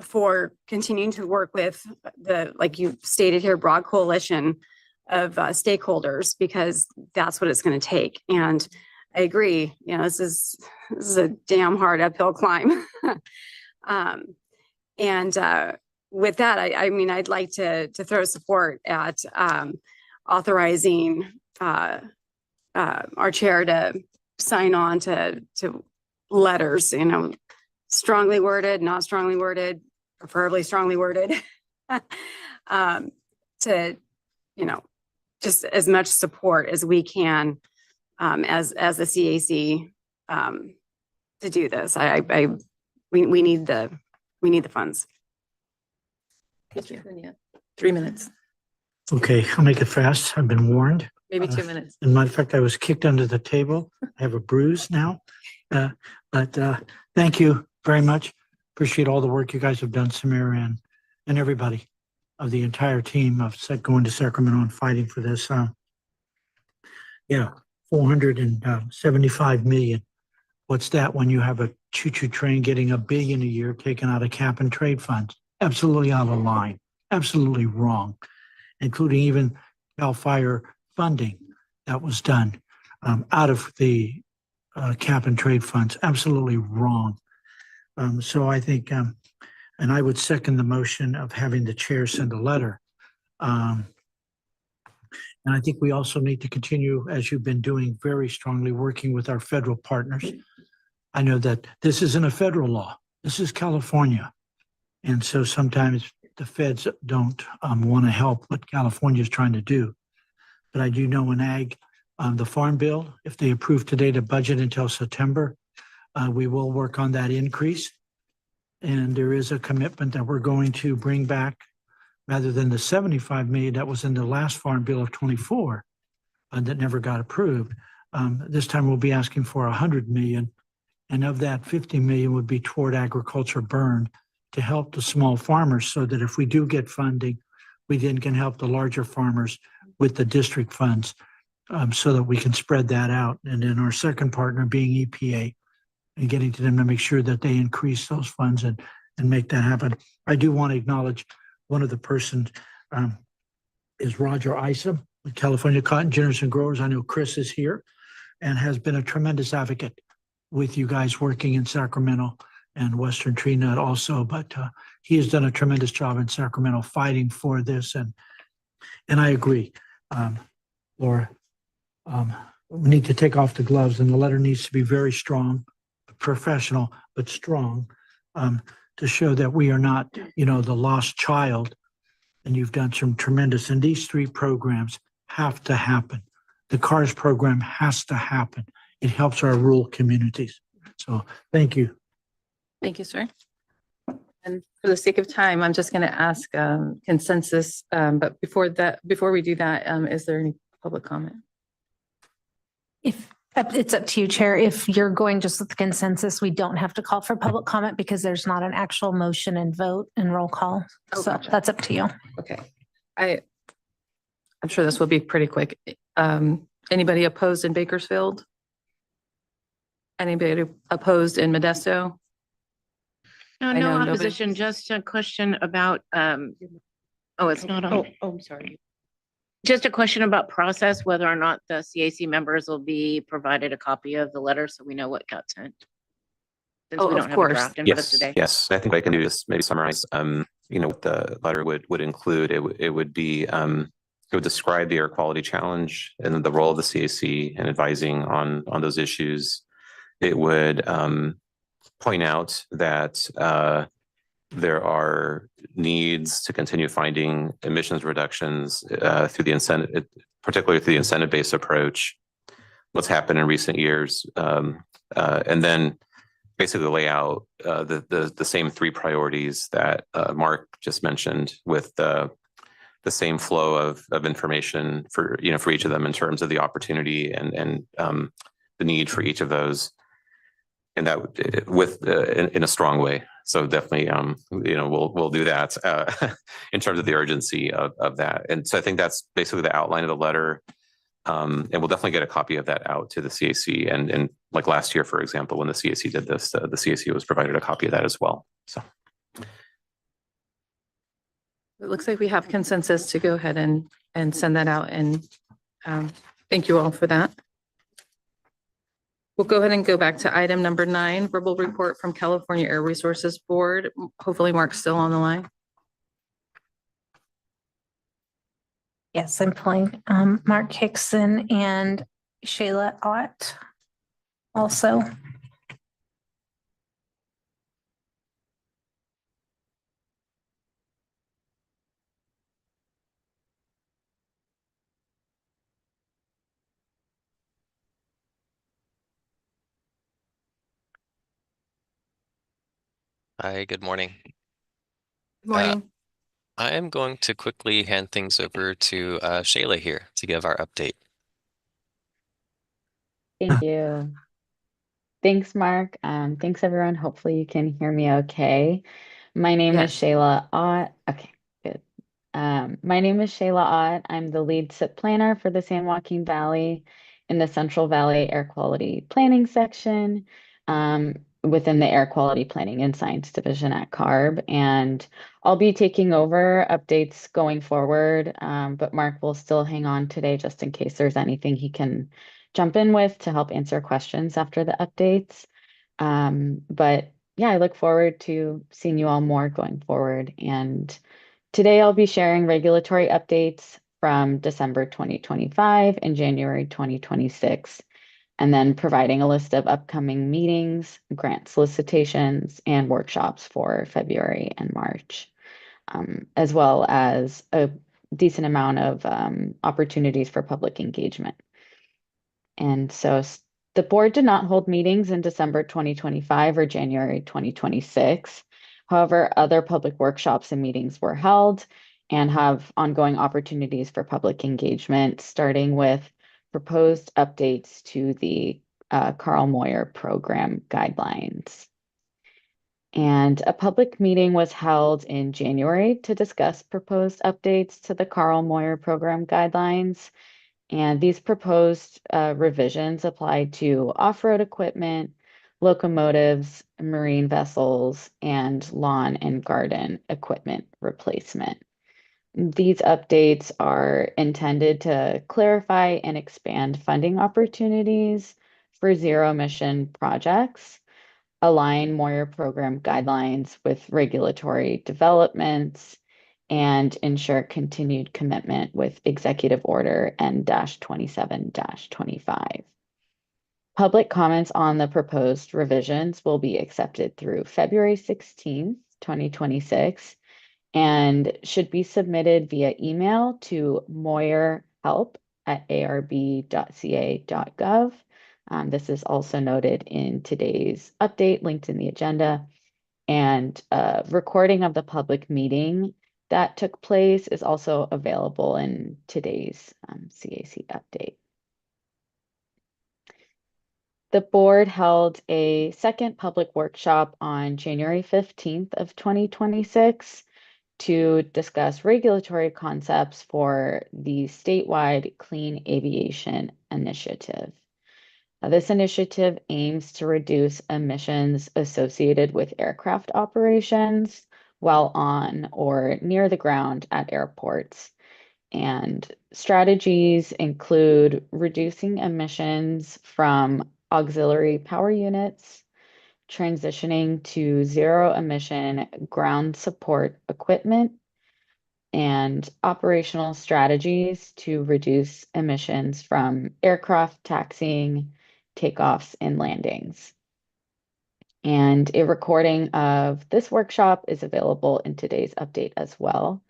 Speaker 2: for continuing to work with the, like you stated here, broad coalition of stakeholders, because that's what it's going to take. And I agree, you know, this is a damn hard uphill climb. With that, I mean, I'd like to throw support at authorizing our chair to sign on to letters, you know, strongly worded, not strongly worded, preferably strongly worded, to, you know, just as much support as we can as the CAC to do this. We need the funds.
Speaker 1: Thank you. 3 minutes,
Speaker 9: Okay, I'll make it fast. I've been warned.
Speaker 1: maybe 2 minutes.
Speaker 9: As a matter of fact, I was kicked under the table. I have a bruise now. But thank you very much. Appreciate all the work you guys have done, Samir, and everybody of the entire team of going to Sacramento and fighting for this. Yeah, 475 million. What's that when you have a choo-choo train getting $1 billion a year taken out of cap and trade funds? Absolutely out of line, absolutely wrong, including even CAL FIRE funding that was done out of the cap and trade funds, absolutely wrong. So I think, and I would second the motion of having the chair send a letter. And I think we also need to continue, as you've been doing, very strongly working with our federal partners. I know that this isn't a federal law. This is California. And so sometimes the feds don't want to help what California is trying to do. But I do know in ag, the farm bill, if they approve today to budget until September, we will work on that increase. And there is a commitment that we're going to bring back, rather than the 75 million that was in the last farm bill of 24 that never got approved. This time we'll be asking for 100 million. And of that, 50 million would be toward agriculture burn to help the small farmers, so that if we do get funding, we then can help the larger farmers with the district funds, so that we can spread that out. And then our second partner being EPA, and getting to them to make sure that they increase those funds and make that happen. I do want to acknowledge one of the persons is Roger Isom with California Cotton Ginners and Growers. I know Chris is here and has been a tremendous advocate with you guys working in Sacramento and Western Tree Nut also. But he has done a tremendous job in Sacramento fighting for this. And I agree, Laura, we need to take off the gloves, and the letter needs to be very strong, professional, but strong, to show that we are not, the lost child. And you've done some tremendous, and these 3 programs have to happen. The CARS program has to happen. It helps our rural communities. So thank you.
Speaker 1: Thank you, sir. And for the sake of time, I'm just going to ask consensus. But before we do that, is there any public comment?
Speaker 4: If it's up to you, Chair. If you're going just with the consensus, we don't have to call for public comment because there's not an actual motion and vote and roll call.
Speaker 1: Oh,
Speaker 4: So
Speaker 1: gotcha.
Speaker 4: that's up to you.
Speaker 1: Okay. I'm sure this will be pretty quick. Anybody opposed in Bakersfield? Anybody opposed in Modesto?
Speaker 11: No,
Speaker 1: I know
Speaker 11: no
Speaker 1: nobody-
Speaker 11: opposition, just a question about, it's not on.
Speaker 1: I'm sorry.
Speaker 11: Just a question about process, whether or not the CAC members will be provided a copy of the letter so we know what got sent. Since
Speaker 1: Oh,
Speaker 11: we
Speaker 1: of
Speaker 11: don't have a
Speaker 1: course.
Speaker 11: draft in front of us today.
Speaker 6: Yes. I think what I can do is maybe summarize, what the letter would include. It would be, it would describe the air quality challenge and the role of the CAC and advising on those issues. It would point out that there are needs to continue finding emissions reductions through the incentive, particularly through the incentive-based approach, what's happened in recent years, and then basically lay out the same 3 priorities that Mark just mentioned, with the same flow of information for each of them in terms of the opportunity and the need for each of those, and that in a strong way. So definitely, we'll do that in terms of the urgency of that. And so I think that's basically the outline of the letter. And we'll definitely get a copy of that out to the CAC. And like last year, for example, when the CAC did this, the CAC was provided a copy of that as well. So
Speaker 1: It looks like we have consensus to go ahead and send that out, and thank you all for that. We'll go ahead and go back to item number 9, verbal report from California Air Resources Board. Hopefully Mark's still on the line.
Speaker 4: Yes, I'm pulling Mark Hickson and Shayla Ott also.
Speaker 17: Hi, good morning.
Speaker 1: Good morning.
Speaker 17: I am going to quickly hand things over to Shayla here to give our update.
Speaker 18: Thank you. Thanks, Mark. Thanks, everyone. Hopefully you can hear me okay. My name is
Speaker 1: Yes.
Speaker 18: Shayla Ott. Okay, good. My name is Shayla Ott. I'm the lead SIP planner for the San Joaquin Valley in the Central Valley Air Quality Planning section within the Air Quality Planning and Science Division at CARB. And I'll be taking over updates going forward, but Mark will still hang on today just in case there's anything he can jump in with to help answer questions after the updates. But yeah, I look forward to seeing you all more going forward. And today I'll be sharing regulatory updates from December 2025 and January 2026, and then providing a list of upcoming meetings, grant solicitations, and workshops for February and March, as well as a decent amount of opportunities for public engagement. And so the board did not hold meetings in December 2025 or January 2026. However, other public workshops and meetings were held and have ongoing opportunities for public engagement, starting with proposed updates to the Carl Moyer program guidelines. And a public meeting was held in January to discuss proposed updates to the Carl Moyer program guidelines. And these proposed revisions apply to off-road equipment, locomotives, marine vessels, and lawn and garden equipment replacement. These updates are intended to clarify and expand funding opportunities for zero-emission projects, align Moyer program guidelines with regulatory developments, and ensure continued commitment with Executive Order N-27-25. Public comments on the proposed revisions will be accepted through February 16th, 2026, and should be submitted via email to moyerhelp@arb.ca.gov. This is also noted in today's update, linked in the agenda. And a recording of the public meeting that took place is also available in today's CAC update. The board held a second public workshop on January 15th of 2026 to discuss regulatory concepts for the statewide Clean Aviation Initiative. This initiative aims to reduce emissions associated with aircraft operations while on or near the ground at airports. And strategies include reducing emissions from auxiliary power units, transitioning to zero emission ground support equipment, and operational strategies to reduce emissions from aircraft taxiing, takeoffs, and landings. And a recording of this workshop is available in today's update as well.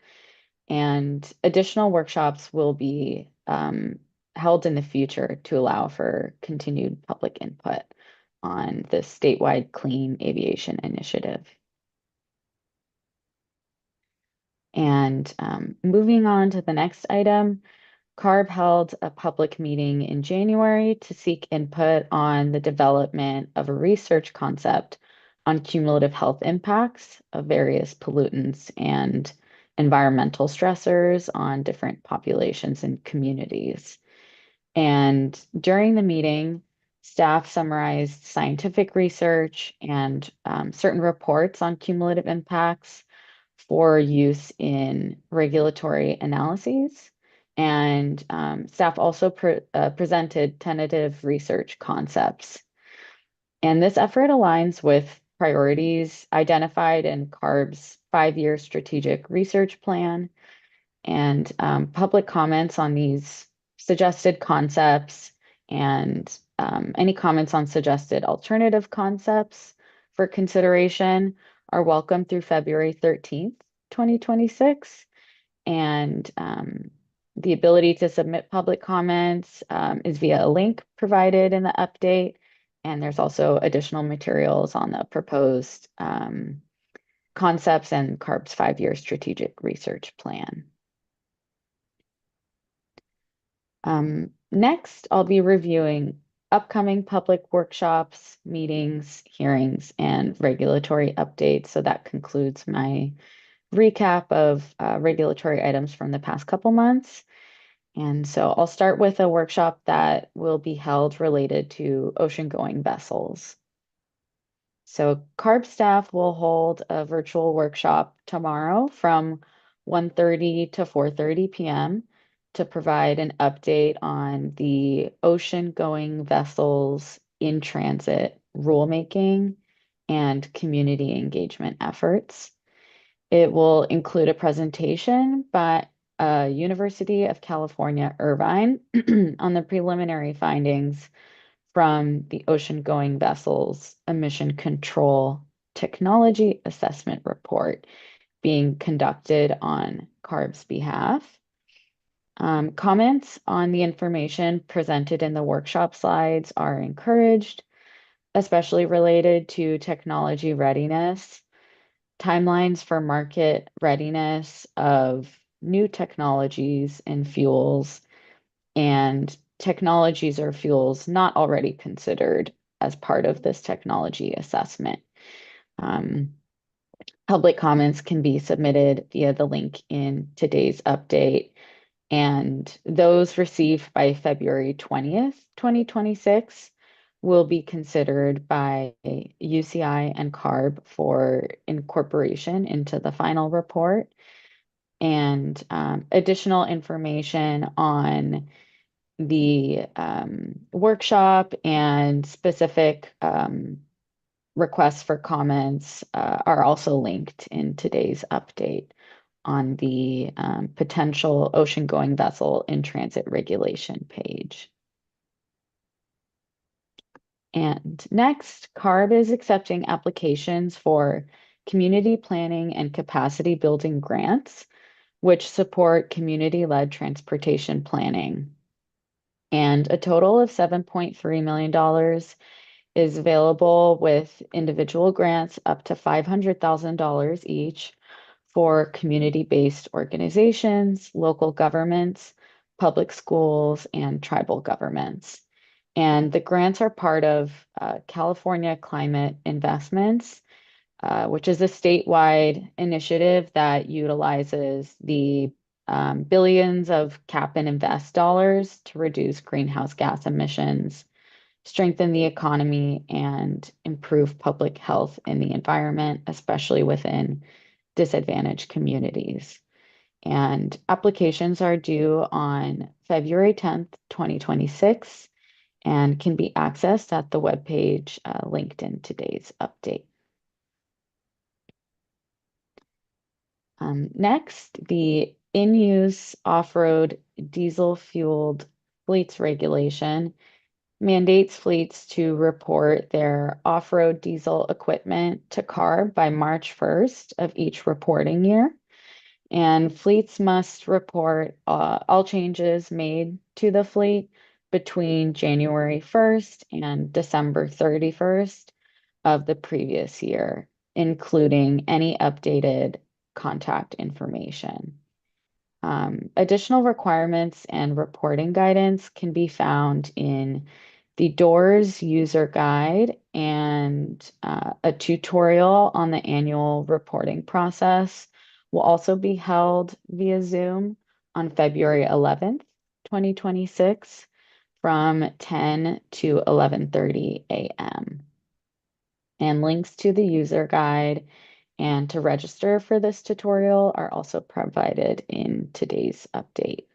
Speaker 18: And additional workshops will be held in the future to allow for continued public input on the statewide Clean Aviation Initiative. And moving on to the next item, CARB held a public meeting in January to seek input on the development of a research concept on cumulative health impacts of various pollutants and environmental stressors on different populations and communities. And during the meeting, staff summarized scientific research and certain reports on cumulative impacts for use in regulatory analyses. And staff also presented tentative research concepts. And this effort aligns with priorities identified in CARB's 5-year strategic research plan, and public comments on these suggested concepts and any comments on suggested alternative concepts for consideration are welcome through February 13th, 2026. And the ability to submit public comments is via a link provided in the update. And there's also additional materials on the proposed concepts and CARB's 5-year strategic research plan. Next, I'll be reviewing upcoming public workshops, meetings, hearings, and regulatory updates. So that concludes my recap of regulatory items from the past couple months. And so I'll start with a workshop that will be held related to ocean-going vessels. So CARB staff will hold a virtual workshop tomorrow from 1:30 to 4:30 p.m. to provide an update on the ocean-going vessels in transit rulemaking and community engagement efforts. It will include a presentation by University of California, Irvine on the preliminary findings from the ocean-going vessels emission control technology assessment report being conducted on CARB's behalf. Comments on the information presented in the workshop slides are encouraged, especially related to technology readiness, timelines for market readiness of new technologies and fuels, and technologies or fuels not already considered as part of this technology assessment. Public comments can be submitted via the link in today's update, and those received by February 20th, 2026 will be considered by UCI and CARB for incorporation into the final report. And additional information on the workshop and specific requests for comments are also linked in today's update on the potential ocean-going vessel in transit regulation page. And next, CARB is accepting applications for community planning and capacity building grants, which support community-led transportation planning. And a total of $7.3 million is available with individual grants up to $500,000 each for community-based organizations, local governments, public schools, and tribal governments. And the grants are part of California Climate Investments, which is a statewide initiative that utilizes the billions of cap and invest dollars to reduce greenhouse gas emissions, strengthen the economy, and improve public health in the environment, especially within disadvantaged communities. And applications are due on February 10th, 2026, and can be accessed at the webpage linked in today's update. Next, the in-use off-road diesel-fueled fleets regulation mandates fleets to report their off-road diesel equipment to CARB by March 1st of each reporting year. And fleets must report all changes made to the fleet between January 1st and December 31st of the previous year, including any updated contact information. Additional requirements and reporting guidance can be found in the DOORS user guide and a tutorial on the annual reporting process will also be held via Zoom on February 11th, 2026 from 10 to 11:30 a.m. And links to the user guide and to register for this tutorial are also provided in today's update,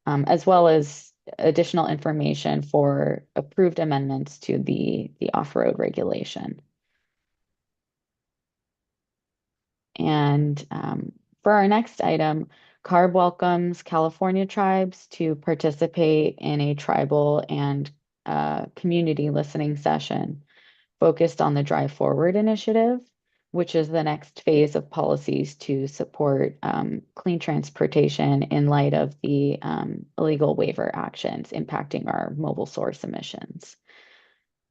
Speaker 18: as well as additional information for approved amendments to the off-road regulation. And for our next item, CARB welcomes California tribes to participate in a tribal and community listening session focused on the Drive Forward initiative, which is the next phase of policies to support clean transportation in light of the illegal waiver actions impacting our mobile source emissions.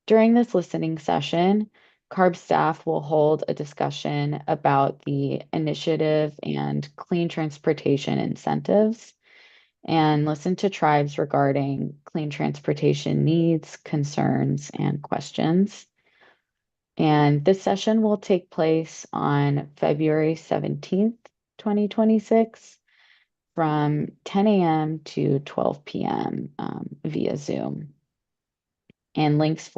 Speaker 18: During this listening session, CARB staff will hold a discussion about the initiative and clean transportation incentives and listen to tribes regarding clean transportation needs, concerns, and questions. And this session will take place on February 17th, 2026 from 10 a.m. to 12 p.m. Via Zoom. And links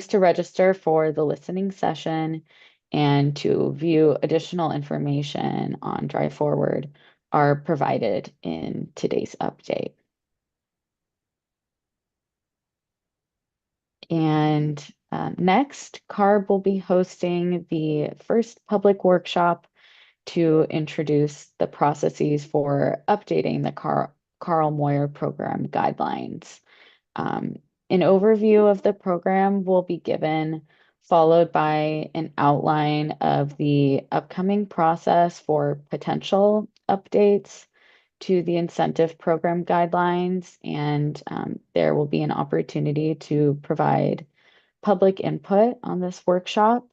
Speaker 18: to register for the listening session and to view additional information on Drive Forward are provided in today's update. And next, CARB will be hosting the first public workshop to introduce the processes for updating the Carl Moyer program guidelines. An overview of the program will be given, followed by an outline of the upcoming process for potential updates to the incentive program guidelines, and there will be an opportunity to provide public input on this workshop.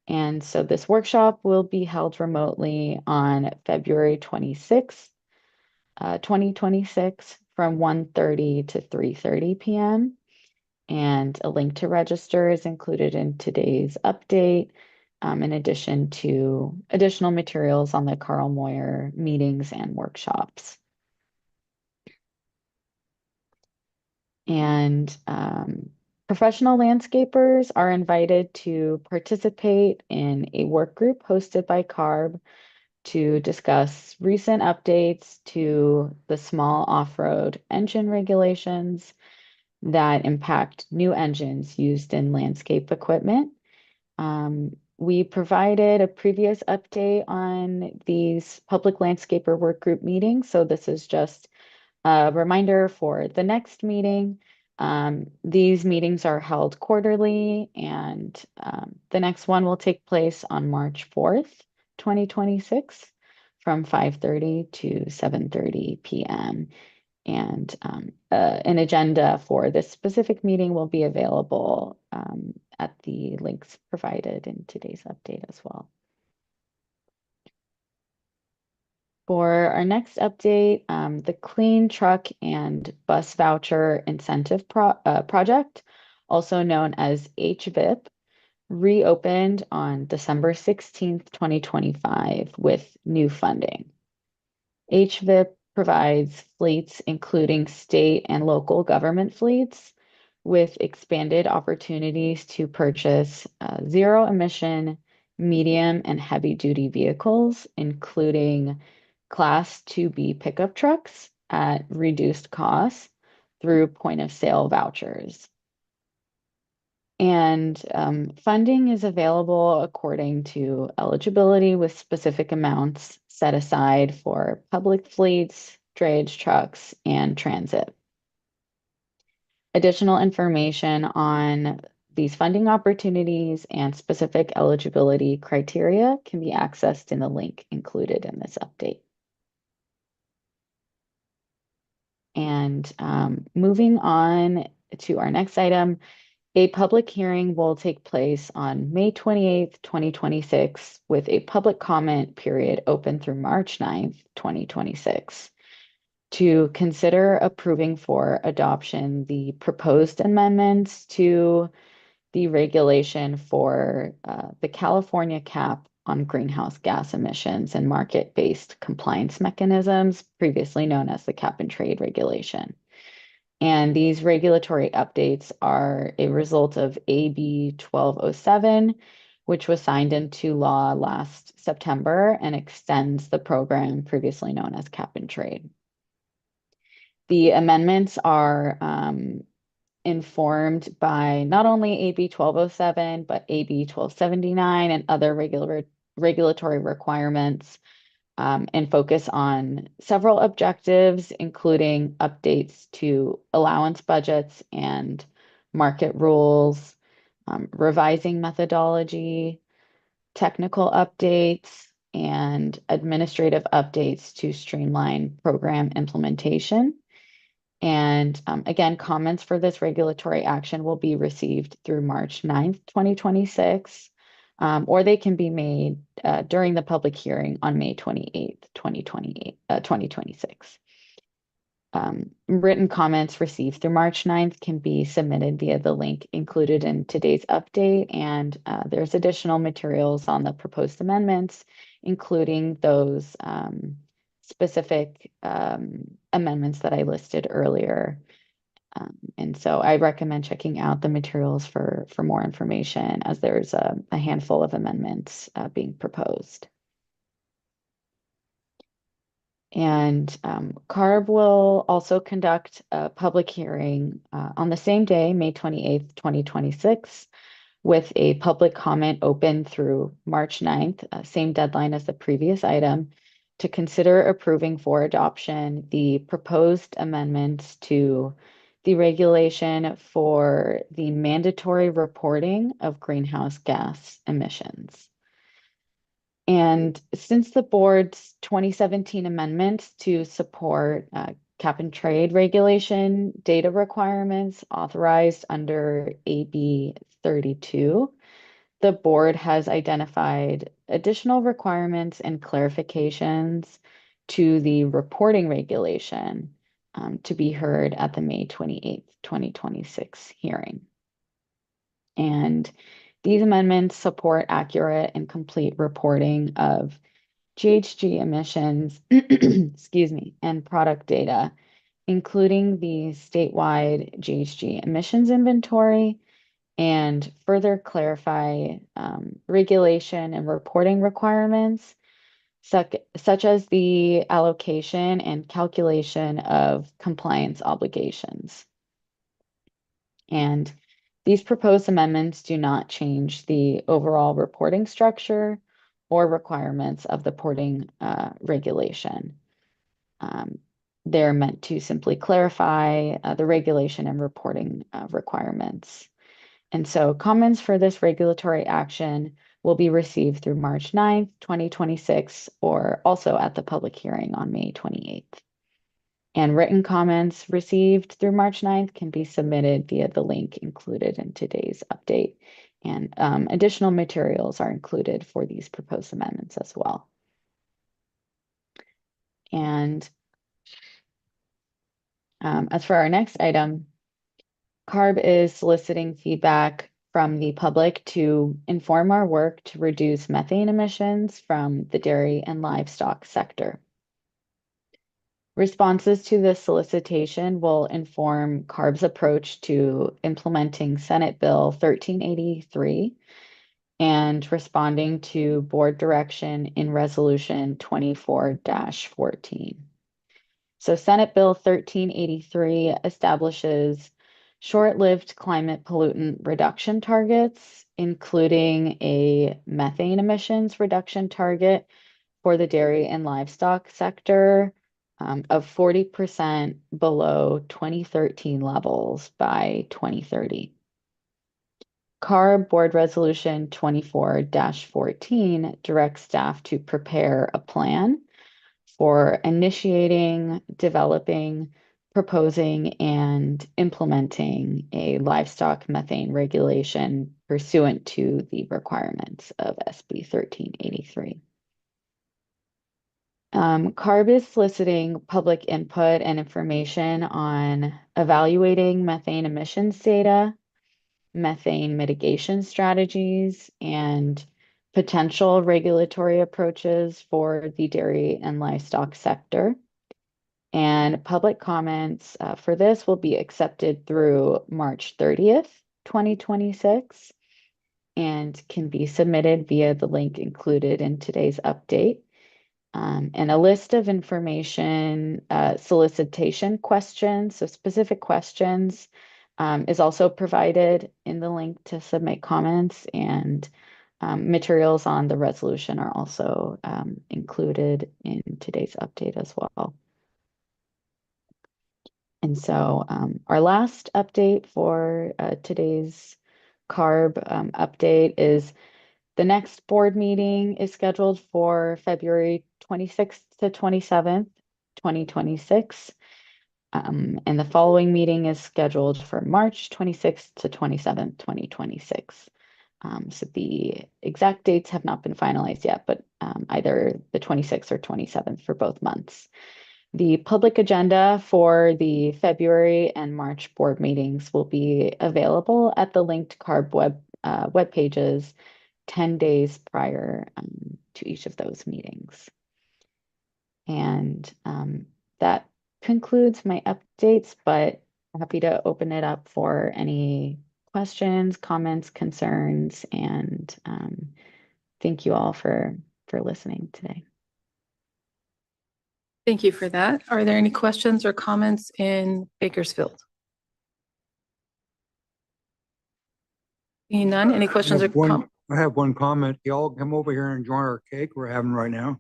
Speaker 18: And so this workshop will be held remotely on February 26th, 2026 from 1:30 to 3:30 p.m. And a link to register is included in today's update, in addition to additional materials on the Carl Moyer meetings and workshops. And professional landscapers are invited to participate in a work group hosted by CARB to discuss recent updates to the small off-road engine regulations that impact new engines used in landscape equipment. We provided a previous update on these public landscaper work group meetings, so this is just a reminder for the next meeting. These meetings are held quarterly, and the next one will take place on March 4th, 2026 from 5:30 to 7:30 p.m. And an agenda for this specific meeting will be available at the links provided in today's update as well. For our next update, the Clean Truck and Bus Voucher Incentive Project, also known as HVIP, reopened on December 16th, 2025 with new funding. HVIP provides fleets, including state and local government fleets, with expanded opportunities to purchase zero-emission, medium, and heavy-duty vehicles, including Class 2B pickup trucks at reduced costs through point-of-sale vouchers. And funding is available according to eligibility, with specific amounts set aside for public fleets, drayage trucks, and transit. Additional information on these funding opportunities and specific eligibility criteria can be accessed in the link included in this update. And moving on to our next item, a public hearing will take place on May 28th, 2026, with a public comment period open through March 9th, 2026, to consider approving for adoption the proposed amendments to the regulation for the California cap on greenhouse gas emissions and market-based compliance mechanisms, previously known as the cap and trade regulation. And these regulatory updates are a result of AB 1207, which was signed into law last September and extends the program previously known as Cap and Trade. The amendments are informed by not only AB 1207, but AB 1279 and other regulatory requirements, and focus on several objectives, including updates to allowance budgets and market rules, revising methodology, technical updates, and administrative updates to streamline program implementation. And again, comments for this regulatory action will be received through March 9th, 2026, or they can be made during the public hearing on May 28th, 2026. Written comments received through March 9th can be submitted via the link included in today's update, and there's additional materials on the proposed amendments, including those specific amendments that I listed earlier. And so I recommend checking out the materials for more information, as there's a handful of amendments being proposed. And CARB will also conduct a public hearing on the same day, May 28th, 2026, with a public comment open through March 9th, same deadline as the previous item, to consider approving for adoption the proposed amendments to the regulation for the mandatory reporting of greenhouse gas emissions. And since the board's 2017 amendments to support cap and trade regulation data requirements authorized under AB 32, the board has identified additional requirements and clarifications to the reporting regulation to be heard at the May 28th, 2026 hearing. And these amendments support accurate and complete reporting of GHG emissions, excuse me, and product data, including the statewide GHG emissions inventory, and further clarify regulation and reporting requirements, such as the allocation and calculation of compliance obligations. And these proposed amendments do not change the overall reporting structure or requirements of the reporting regulation. They're meant to simply clarify the regulation and reporting requirements. And so comments for this regulatory action will be received through March 9th, 2026, or also at the public hearing on May 28th. And written comments received through March 9th can be submitted via the link included in today's update. And additional materials are included for these proposed amendments as well. And as for our next item, CARB is soliciting feedback from the public to inform our work to reduce methane emissions from the dairy and livestock sector. Responses to this solicitation will inform CARB's approach to implementing Senate Bill 1383 and responding to board direction in Resolution 24-14. So Senate Bill 1383 establishes short-lived climate pollutant reduction targets, including a methane emissions reduction target for the dairy and livestock sector of 40% below 2013 levels by 2030. CARB Board Resolution 24-14 directs staff to prepare a plan for initiating, developing, proposing, and implementing a livestock methane regulation pursuant to the requirements of SB 1383. CARB is soliciting public input and information on evaluating methane emissions data, methane mitigation strategies, and potential regulatory approaches for the dairy and livestock sector. And public comments for this will be accepted through March 30th, 2026. and can be submitted via the link included in today's update. And a list of information, solicitation questions, so specific questions, is also provided in the link to submit comments, and materials on the resolution are also included in today's update as well. And so our last update for today's CARB update is the next board meeting is scheduled for February 26th to 27th, 2026. And the following meeting is scheduled for March 26th to 27th, 2026. So the exact dates have not been finalized yet, but either the 26th or 27th for both months. The public agenda for the February and March board meetings will be available at the linked CARB web pages 10 days prior to each of those meetings. And that concludes my updates, but happy to open it up for any questions, comments, concerns, and thank you all for listening today.
Speaker 1: Thank you for that. Are there any questions or comments in Bakersfield? Seeing none, any questions or comments?
Speaker 7: I have one comment. Y'all come over here and enjoy our cake we're having right now.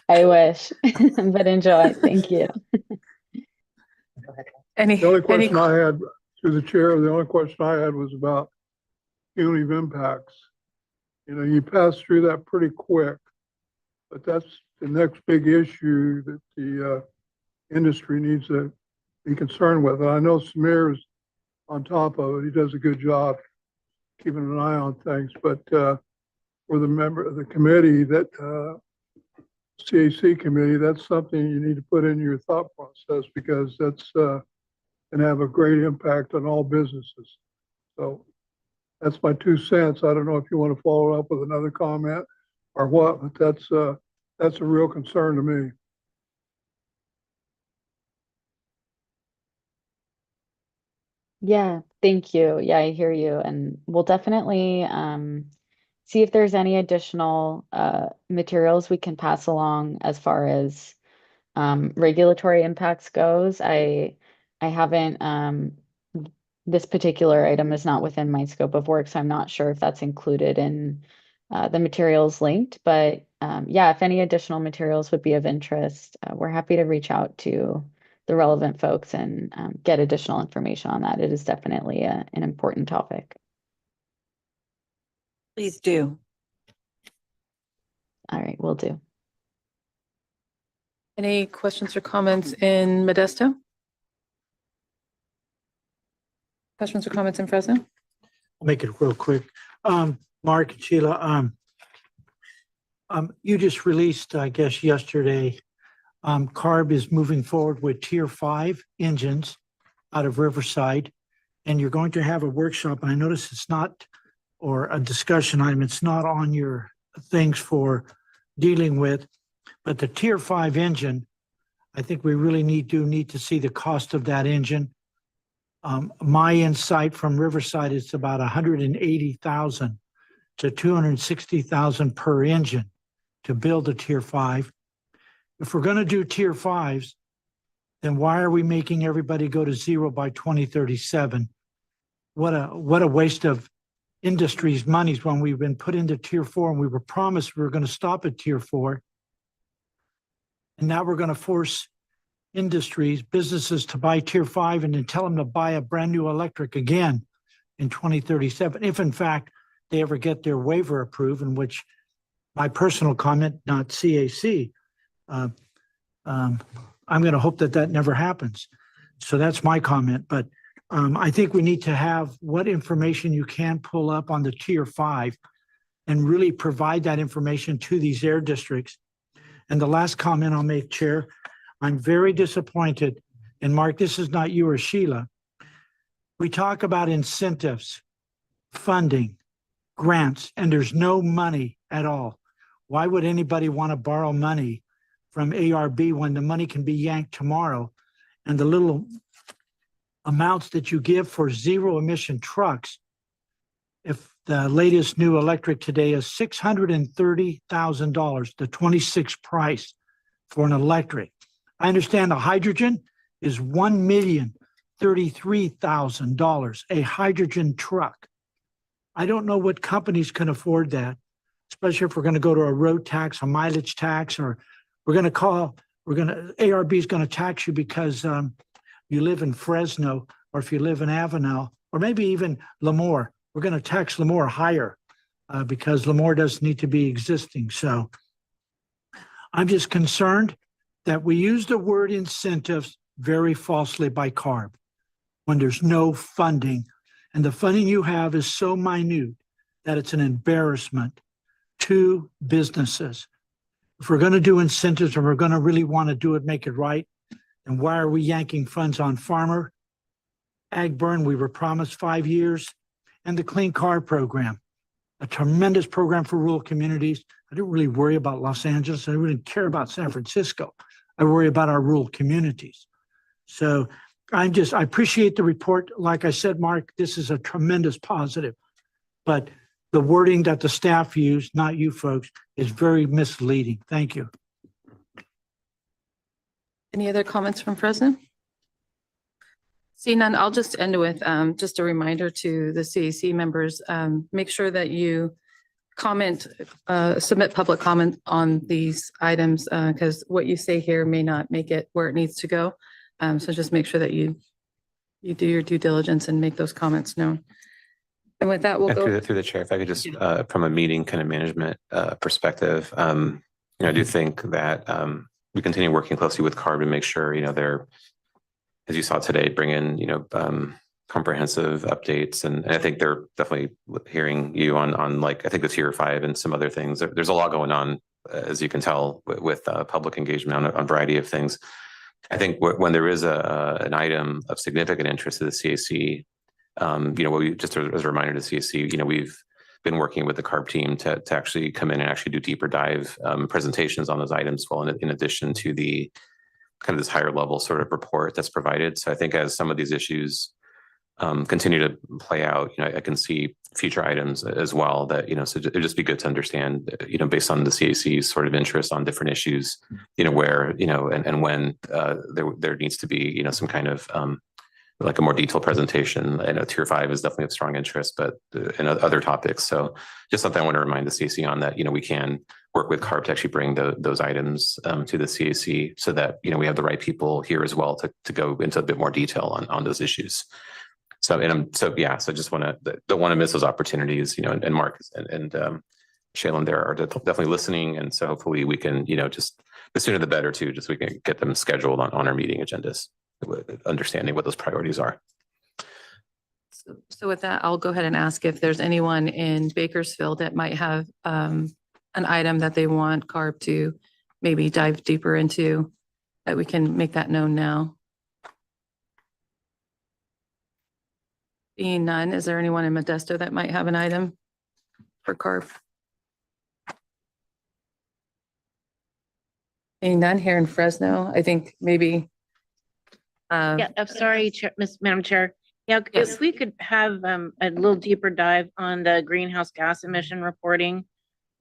Speaker 18: I wish, but enjoy. Thank you.
Speaker 13: The only question I had, through the chair, the only question I had was about cumulative impacts. You know, you pass through that pretty quick, but that's the next big issue that the industry needs to be concerned with. And I know Samir's on top of it. He does a good job keeping an eye on things, but for the member of the committee, that CAC committee, that's something you need to put in your thought process, because that's going to have a great impact on all businesses. So that's my 2 cents. I don't know if you want to follow up with another comment or what, but that's a real concern to me.
Speaker 18: Yeah, thank you. Yeah, I hear you. And we'll definitely see if there's any additional materials we can pass along as far as regulatory impacts goes. I haven't, this particular item is not within my scope of work, so I'm not sure if that's included in the materials linked. But yeah, if any additional materials would be of interest, we're happy to reach out to the relevant folks and get additional information on that. It is definitely an important topic.
Speaker 1: Please do.
Speaker 18: All right, will do.
Speaker 1: Any questions or comments in Modesto? Questions or comments in Fresno?
Speaker 9: I'll make it real quick. Mark and Sheila, you just released, I guess, yesterday, CARB is moving forward with Tier 5 engines out of Riverside, and you're going to have a workshop. And I notice it's not, or a discussion item, it's not on your things for dealing with, but the Tier 5 engine, I think we really need to see the cost of that engine. My insight from Riverside is about 180,000 to 260,000 per engine to build a Tier 5. If we're going to do Tier 5s, then why are we making everybody go to zero by 2037? What a waste of industry's monies when we've been put into Tier 4 and we were promised we were going to stop at Tier 4. And now we're going to force industries, businesses to buy Tier 5 and then tell them to buy a brand new electric again in 2037, if in fact they ever get their waiver approved, in which my personal comment, not CAC, I'm going to hope that that never happens. So that's my comment. But I think we need to have what information you can pull up on the Tier 5 and really provide that information to these air districts. And the last comment I'll make, Chair, I'm very disappointed. And Mark, this is not you or Sheila. We talk about incentives, funding, grants, and there's no money at all. Why would anybody want to borrow money from ARB when the money can be yanked tomorrow? And the little amounts that you give for zero emission trucks. If the latest new electric today is $630,000, the 26 price for an electric. I understand the hydrogen is $1,033,000, a hydrogen truck. I don't know what companies can afford that, especially if we're going to go to a road tax, a mileage tax, or ARB is going to tax you because you live in Fresno, or if you live in Avenel, or maybe even Lemoore. We're going to tax Lemoore higher because Lemoore doesn't need to be existing. So I'm just concerned that we use the word incentives very falsely by CARB when there's no funding. And the funding you have is so minute that it's an embarrassment to businesses. If we're going to do incentives and we're going to really want to do it, make it right, then why are we yanking funds on farmer? Ag burn, we were promised 5 years, and the Clean Car Program, a tremendous program for rural communities. I didn't really worry about Los Angeles. I didn't really care about San Francisco. I worry about our rural communities. So I appreciate the report. Like I said, Mark, this is a tremendous positive, but the wording that the staff used, not you folks, is very misleading. Thank you.
Speaker 1: Any other comments from Fresno? Seeing none, I'll just end with just a reminder to the CAC members, make sure that you submit public comment on these items because what you say here may not make it where it needs to go. So just make sure that you do your due diligence and make those comments known. And with that, we'll go
Speaker 6: through the chair. If I could just, from a meeting kind of management perspective, I do think that we continue working closely with CARB to make sure, they're, as you saw today, bring in, comprehensive updates. And I think they're definitely hearing you on like, I think the tier 5 and some other things. There's a lot going on, as you can tell, with public engagement on a variety of things. I think when there is an item of significant interest to the CAC, what we just as a reminder to CAC, we've been working with the CARB team to actually come in and actually do deeper dive presentations on those items. Well, in addition to the kind of this higher level sort of report that's provided. So I think as some of these issues continue to play out, I can see future items as well that, so it'd just be good to understand, based on the CAC's sort of interest on different issues, where, and when there needs to be, some kind of like a more detailed presentation. I know tier 5 is definitely of strong interest, but in other topics. So just something I want to remind the CAC on that, we can work with CARB to actually bring those items to the CAC so that, we have the right people here as well to go into a bit more detail on those issues. So, so just don't want to miss those opportunities, and Mark and Shaylin there are definitely listening. And so hopefully we can, just the sooner the better too, just we can get them scheduled on our meeting agendas, understanding what those priorities are.
Speaker 1: So with that, I'll go ahead and ask if there's anyone in Bakersfield that might have an item that they want CARB to maybe dive deeper into, that we can make that known now. Being none, is there anyone in Modesto that might have an item for CARB? Being none here in Fresno, I think maybe.
Speaker 11: Yeah, I'm sorry, Madam Chair. Yeah,
Speaker 1: Yes.
Speaker 11: if we could have a little deeper dive on the greenhouse gas emission reporting,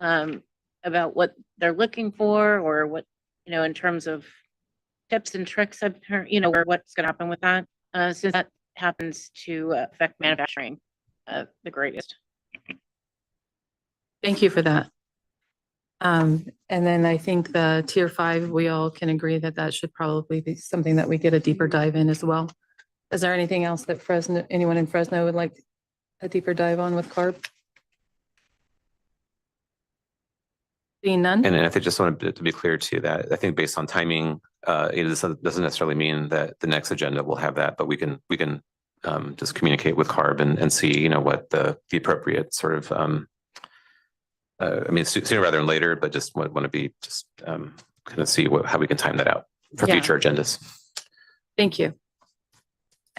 Speaker 11: about what they're looking for, or what, in terms of tips and tricks, I've heard, or what's going to happen with that, since that happens to affect manufacturing the greatest.
Speaker 1: Thank you for that. And then I think the tier 5, we all can agree that that should probably be something that we get a deeper dive in as well. Is there anything else that anyone in Fresno would like a deeper dive on with CARB? Being none?
Speaker 6: And I think just wanted to be clear too, that I think based on timing, this doesn't necessarily mean that the next agenda will have that, but we can just communicate with CARB and see, what the appropriate sort of, sooner rather than later, but just want to be just kind of see how we can time that out for future agendas.
Speaker 1: Thank you.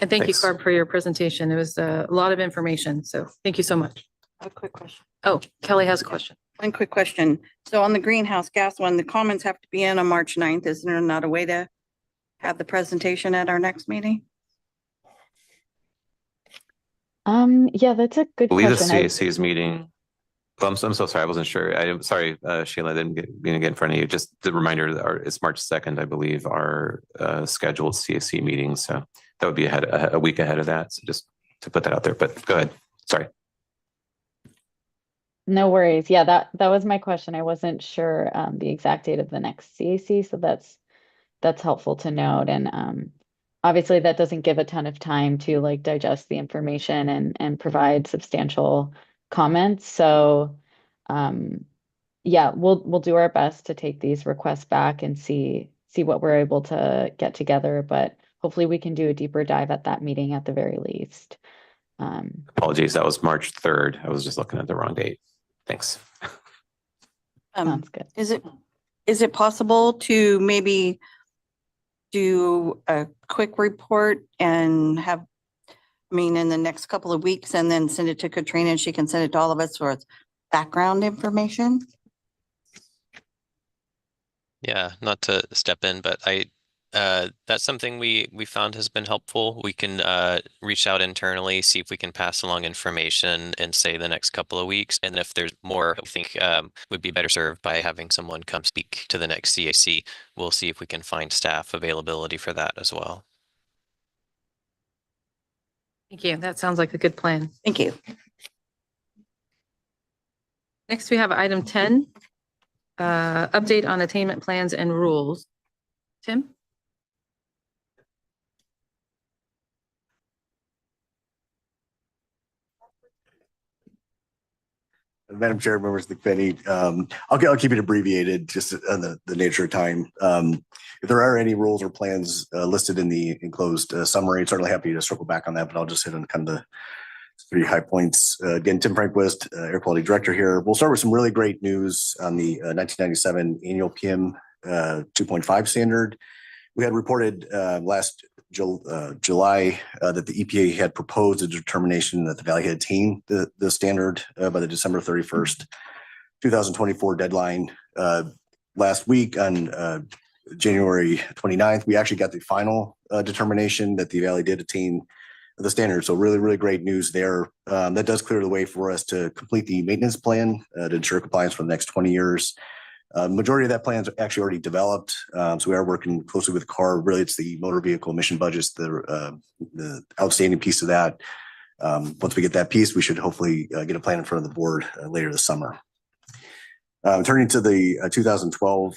Speaker 1: And thank
Speaker 6: Thanks.
Speaker 1: you, CARB, for your presentation. It was a lot of information. So thank you so much.
Speaker 19: A quick question.
Speaker 1: Oh, Kelly has a question.
Speaker 19: One quick question. So on the greenhouse gas one, the comments have to be in on March 9th. Isn't there not a way to have the presentation at our next meeting?
Speaker 18: Yeah, that's a
Speaker 6: I
Speaker 18: good
Speaker 6: believe the
Speaker 18: question.
Speaker 6: CAC is meeting. Well, I'm so sorry. I wasn't sure. I'm sorry, Sheila, I didn't get in front of you. Just the reminder that it's March 2nd, I believe, our scheduled CAC meeting. So that would be a week ahead of that. So just to put that out there, but go ahead. Sorry.
Speaker 18: No worries. Yeah, that was my question. I wasn't sure the exact date of the next CAC, so that's helpful to note. And obviously that doesn't give a ton of time to like digest the information and provide substantial comments. So yeah, we'll do our best to take these requests back and see what we're able to get together, but hopefully we can do a deeper dive at that meeting at the very least.
Speaker 6: Apologies. That was March 3rd. I was just looking at the wrong date. Thanks.
Speaker 18: Sounds good.
Speaker 19: Is it possible to maybe do a quick report and have, in the next couple of weeks and then send it to Katrina and she can send it to all of us for background information?
Speaker 17: Yeah, not to step in, but that's something we found has been helpful. We can reach out internally, see if we can pass along information in, say, the next couple of weeks. And if there's more, I think would be better served by having someone come speak to the next CAC. We'll see if we can find staff availability for that as well.
Speaker 1: Thank you. That sounds like a good plan.
Speaker 19: Thank you.
Speaker 1: Next, we have item 10, update on attainment plans and rules. Tim?
Speaker 20: Madam Chair, members of the committee, I'll keep it abbreviated just on the nature of time. If there are any rules or plans listed in the enclosed summary, certainly happy to circle back on that, but I'll just hit on kind of the 3 high points. Again, Tim Frankquist, Air Quality Director here. We'll start with some really great news on the 1997 annual PM 2.5 standard. We had reported last July that the EPA had proposed a determination that the Valley had attained the standard by the December 31st, 2024 deadline. Last week on January 29th, we actually got the final determination that the Valley did attain the standard. So really, really great news there. That does clear the way for us to complete the maintenance plan to ensure compliance for the next 20 years. Majority of that plan is actually already developed. So we are working closely with CAR. Really, it's the motor vehicle emission budgets, the outstanding piece of that. Once we get that piece, we should hopefully get a plan in front of the board later this summer. Turning to the 2012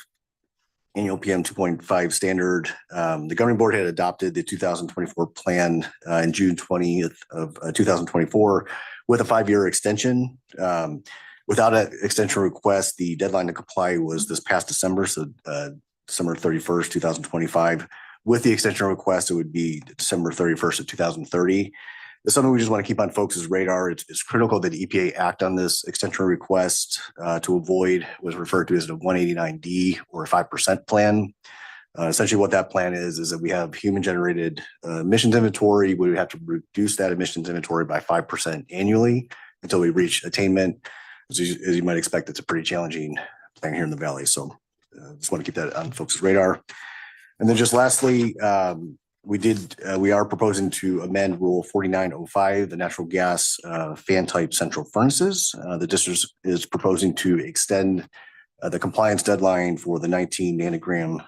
Speaker 20: annual PM 2.5 standard, the governing board had adopted the 2024 plan in June 20th of 2024 with a 5-year extension. Without an extension request, the deadline to comply was this past December, so December 31st, 2025. With the extension request, it would be December 31st of 2030. It's something we just want to keep on folks' radar. It's critical that EPA act on this extension request to avoid what's referred to as a 189D or a 5% plan. Essentially what that plan is that we have human-generated emissions inventory. We would have to reduce that emissions inventory by 5% annually until we reach attainment. As you might expect, it's a pretty challenging plan here in the Valley. So just want to keep that on folks' radar. And then just lastly, we are proposing to amend Rule 4905, the natural gas fan type central furnaces. The district is proposing to extend the compliance deadline for the 19 nanogram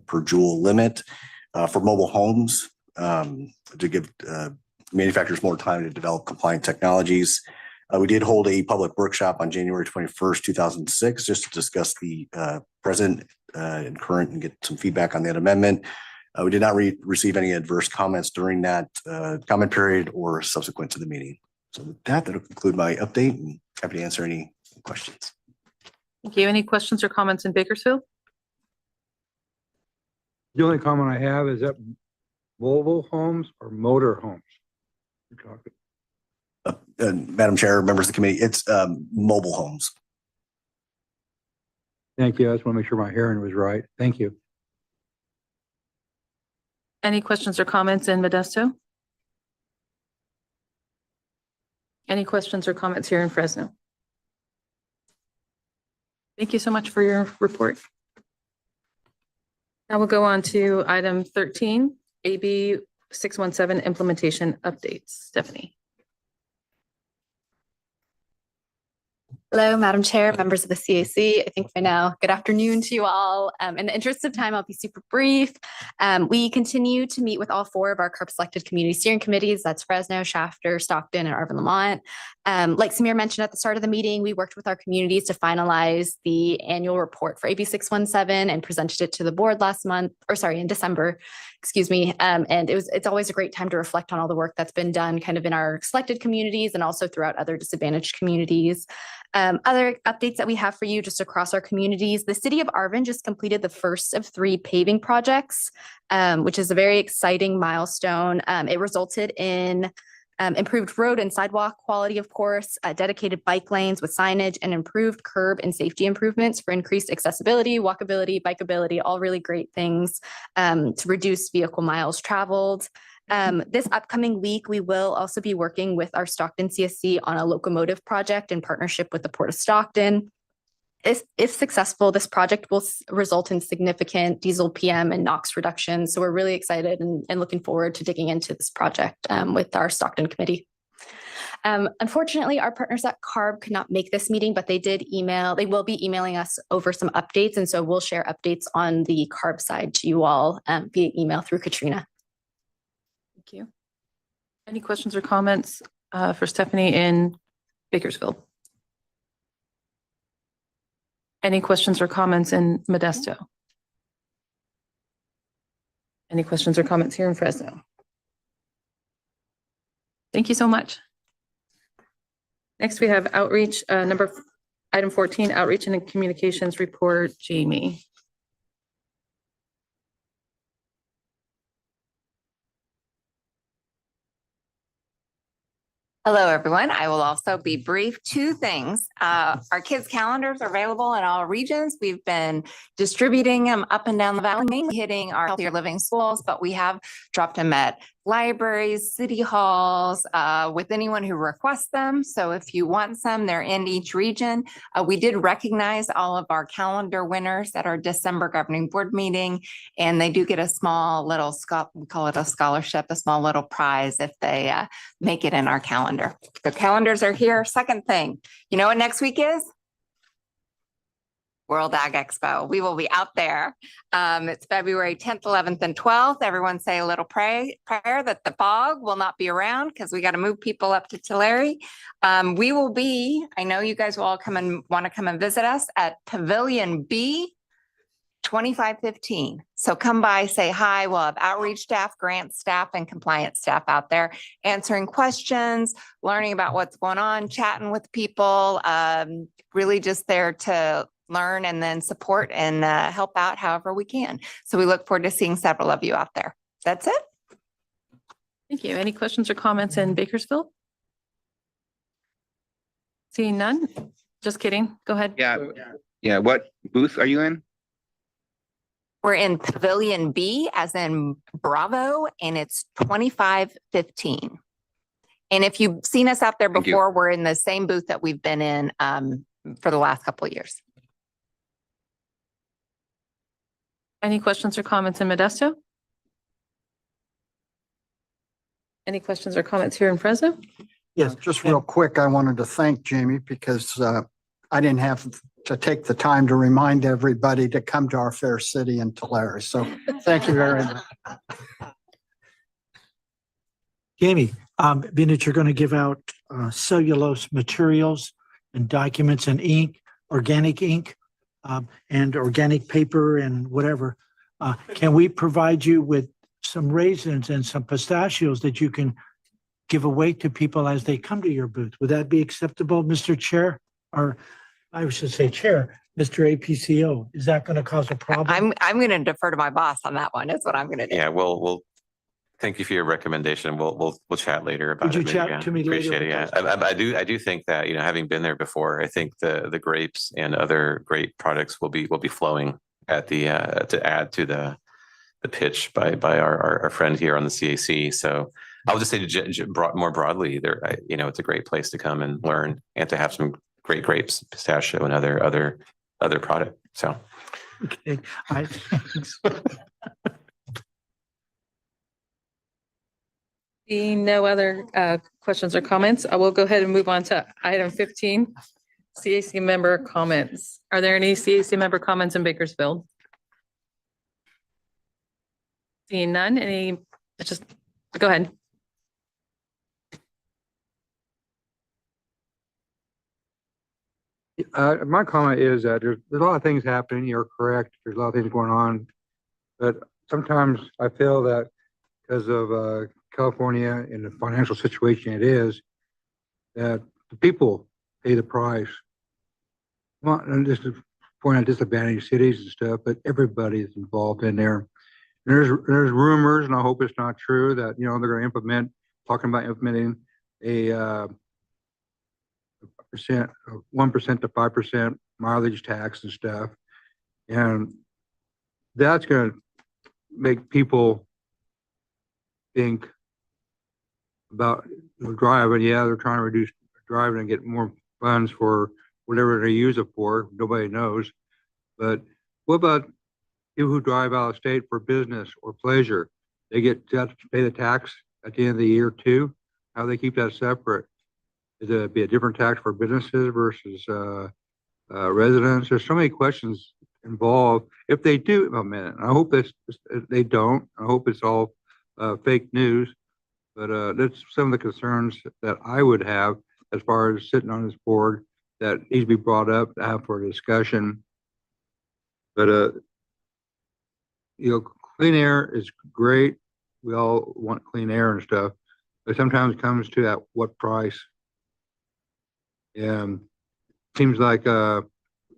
Speaker 20: per joule limit for mobile homes to give manufacturers more time to develop compliant technologies. We did hold a public workshop on January 21st, 2006, just to discuss the present and current and get some feedback on that amendment. We did not receive any adverse comments during that comment period or subsequent to the meeting. So with that, that'll conclude my update and happy to answer any questions.
Speaker 1: Thank you. Any questions or comments in Bakersfield?
Speaker 7: The only comment I have is that mobile homes or motor homes? You're talking.
Speaker 20: Madam Chair, members of the committee, it's mobile homes.
Speaker 7: Thank you. I just want to make sure my hearing was right. Thank you.
Speaker 1: Any questions or comments in Modesto? Any questions or comments here in Fresno? Thank you so much for your report. Now we'll go on to item 13, AB 617 implementation updates. Stephanie.
Speaker 21: Hello, Madam Chair, members of the CAC. I think by now, good afternoon to you all. In the interest of time, I'll be super brief. We continue to meet with all 4 of our CARB selected community steering committees. That's Fresno, Shafter, Stockton, and Arvin Lamont. Like Samir mentioned at the start of the meeting, we worked with our communities to finalize the annual report for AB 617 and presented it to the board in December, excuse me. And it's always a great time to reflect on all the work that's been done kind of in our selected communities and also throughout other disadvantaged communities. Other updates that we have for you just across our communities, the city of Arvin just completed the first of 3 paving projects, which is a very exciting milestone. It resulted in improved road and sidewalk quality, of course, dedicated bike lanes with signage and improved curb and safety improvements for increased accessibility, walkability, bikeability, all really great things to reduce vehicle miles traveled. This upcoming week, we will also be working with our Stockton CSC on a locomotive project in partnership with the Port of Stockton. If successful, this project will result in significant diesel PM and NOx reductions. So we're really excited and looking forward to digging into this project with our Stockton committee. Unfortunately, our partners at CARB could not make this meeting, but they will be emailing us over some updates. And so we'll share updates on the CARB side to you all via email through Katrina.
Speaker 1: Thank you. Any questions or comments for Stephanie in Bakersfield? Any questions or comments in Modesto? Any questions or comments here in Fresno? Thank you so much. Next, we have outreach, item 14, outreach and communications report, Jamie.
Speaker 22: Hello, everyone. I will also be brief. 2 things. Our kids' calendars are available in all regions. We've been distributing them up and down the valley, mainly hitting our healthier living schools, but we have dropped them at libraries, city halls, with anyone who requests them. So if you want some, they're in each region. We did recognize all of our calendar winners at our December governing board meeting, and they do get a small little, we call it a scholarship, a small little prize if they make it in our calendar. The calendars are here. Second thing, you know what next week is? World Ag Expo. We will be out there. It's February 10th, 11th, and 12th. Everyone say a little prayer that the fog will not be around because we got to move people up to Tulare. We will be, I know you guys will all want to come and visit us at Pavilion B 2515. So come by, say hi. We'll have outreach staff, grant staff, and compliance staff out there answering questions, learning about what's going on, chatting with people, really just there to learn and then support and help out however we can. So we look forward to seeing several of you out there. That's it.
Speaker 1: Thank you. Any questions or comments in Bakersfield? Seeing none? Just kidding. Go ahead.
Speaker 23: Yeah. What booth are you in?
Speaker 22: We're in Pavilion B as in Bravo, and it's 2515. And if you've seen us out there before, we're in the same booth that we've been in for the last couple of years.
Speaker 1: Any questions or comments in Modesto? Any questions or comments here in Fresno?
Speaker 8: Yes, just real quick, I wanted to thank Jamie because I didn't have to take the time to remind everybody to come to our fair city in Tulare. So thank you very much.
Speaker 9: Jamie, being that you're going to give out cellulose materials and documents and ink, organic ink, and organic paper and whatever, can we provide you with some raisins and some pistachios that you can give away to people as they come to your booth? Would that be acceptable, Mr. Chair? Or I should say Chair, Mr. APCO. Is that going to cause a problem?
Speaker 22: I'm going to defer to my boss on that one. That's what I'm going to do.
Speaker 6: Yeah, we'll thank you for your recommendation. We'll chat later about it.
Speaker 9: Would you chat to me later?
Speaker 6: Appreciate it. Yeah, I do think that, having been there before, I think the grapes and other great products will be flowing at the to add to the pitch by our friend here on the CAC. So I'll just say more broadly, it's a great place to come and learn and to have some great grapes, pistachio, and other product. So.
Speaker 9: Okay.
Speaker 1: Seeing no other questions or comments, I will go ahead and move on to item 15, CAC member comments. Are there any CAC member comments in Bakersfield? Seeing none, just go ahead.
Speaker 7: My comment is that there's a lot of things happening. You're correct. There's a lot of things going on. But sometimes I feel that because of California and the financial situation it is, that the people pay the price. Well, and just to point out disadvantaged cities and stuff, but everybody is involved in there. And there's rumors, and I hope it's not true, that, you know, they're going to talking about implementing a 1% to 5% mileage tax and stuff. And that's going to make people think about driving. Yeah, they're trying to reduce driving and get more funds for whatever they use it for. Nobody knows. But what about people who drive out of state for business or pleasure? They have to pay the tax at the end of the year too. How do they keep that separate? Is it be a different tax for businesses versus residents? There's so many questions involved. If they do implement it, I hope they don't. I hope it's all fake news. But that's some of the concerns that I would have as far as sitting on this board that needs to be brought up to have for a discussion. But you know, clean air is great. We all want clean air and stuff, but sometimes it comes to at what price. And seems like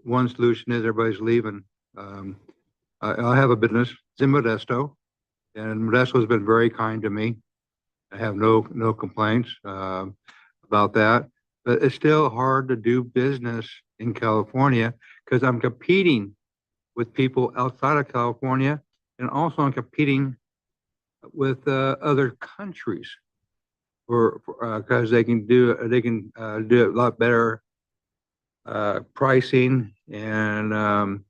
Speaker 7: one solution is everybody's leaving. I have a business, it's in Modesto, and Modesto has been very kind to me. I have no complaints about that, but it's still hard to do business in California because I'm competing with people outside of California, and also I'm competing with other countries because they can do it a lot better pricing and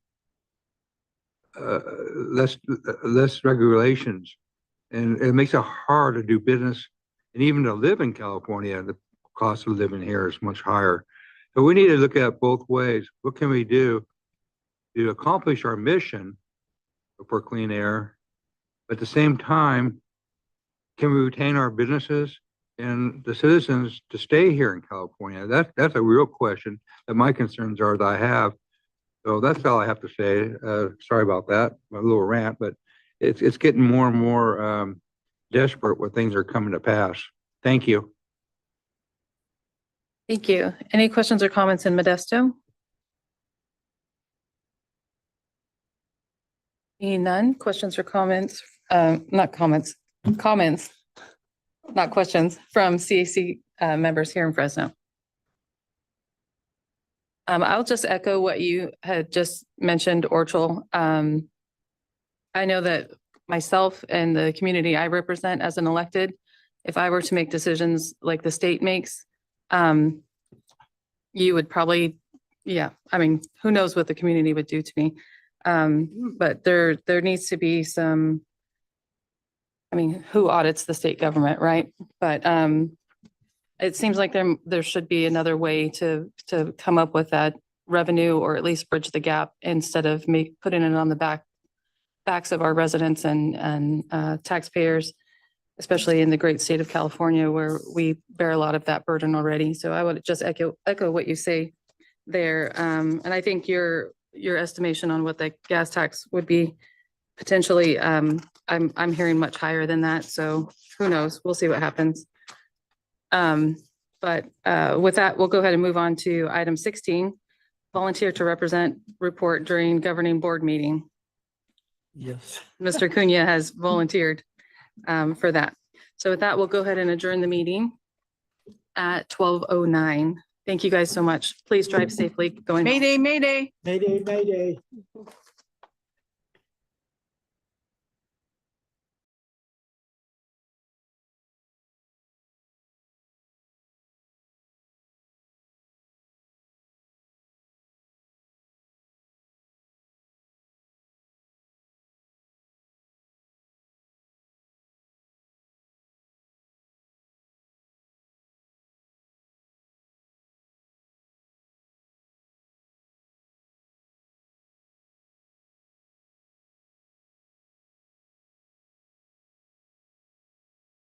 Speaker 7: less regulations, and it makes it hard to do business and even to live in California. The cost of living here is much higher, so we need to look at both ways. What can we do to accomplish our mission for clean air? But at the same time, can we retain our businesses and the citizens to stay here in California? That's a real question that my concerns are that I have. So that's all I have to say. Sorry about that, my little rant, but it's getting more and more desperate when things are coming to pass. Thank you.
Speaker 1: Thank you. Any questions or comments in Modesto? Seeing none. Questions or comments? Not comments. Comments, not questions from CAC members here in Fresno. I'll just echo what you had just mentioned, Orchel. I know that myself and the community I represent as an elected, if I were to make decisions like the state makes, you would probably, yeah, I mean, who knows what the community would do to me. But there needs to be some, I mean, who audits the state government, right? But it seems like there should be another way to come up with that revenue, or at least bridge the gap, instead of putting it on the backs of our residents and taxpayers, especially in the great state of California, where we bear a lot of that burden already. So I would just echo what you say there. And I think your estimation on what the gas tax would be potentially, I'm hearing much higher than that. So who knows? We'll see what happens. But with that, we'll go ahead and move on to item 16, volunteer to represent report during governing board meeting.
Speaker 9: Yes.
Speaker 1: Mr. Cunha has volunteered for that. So with that, we'll go ahead and adjourn the meeting at 12:09. Thank you guys so much. Please drive safely going home.
Speaker 19: Mayday, mayday.
Speaker 9: Mayday, mayday.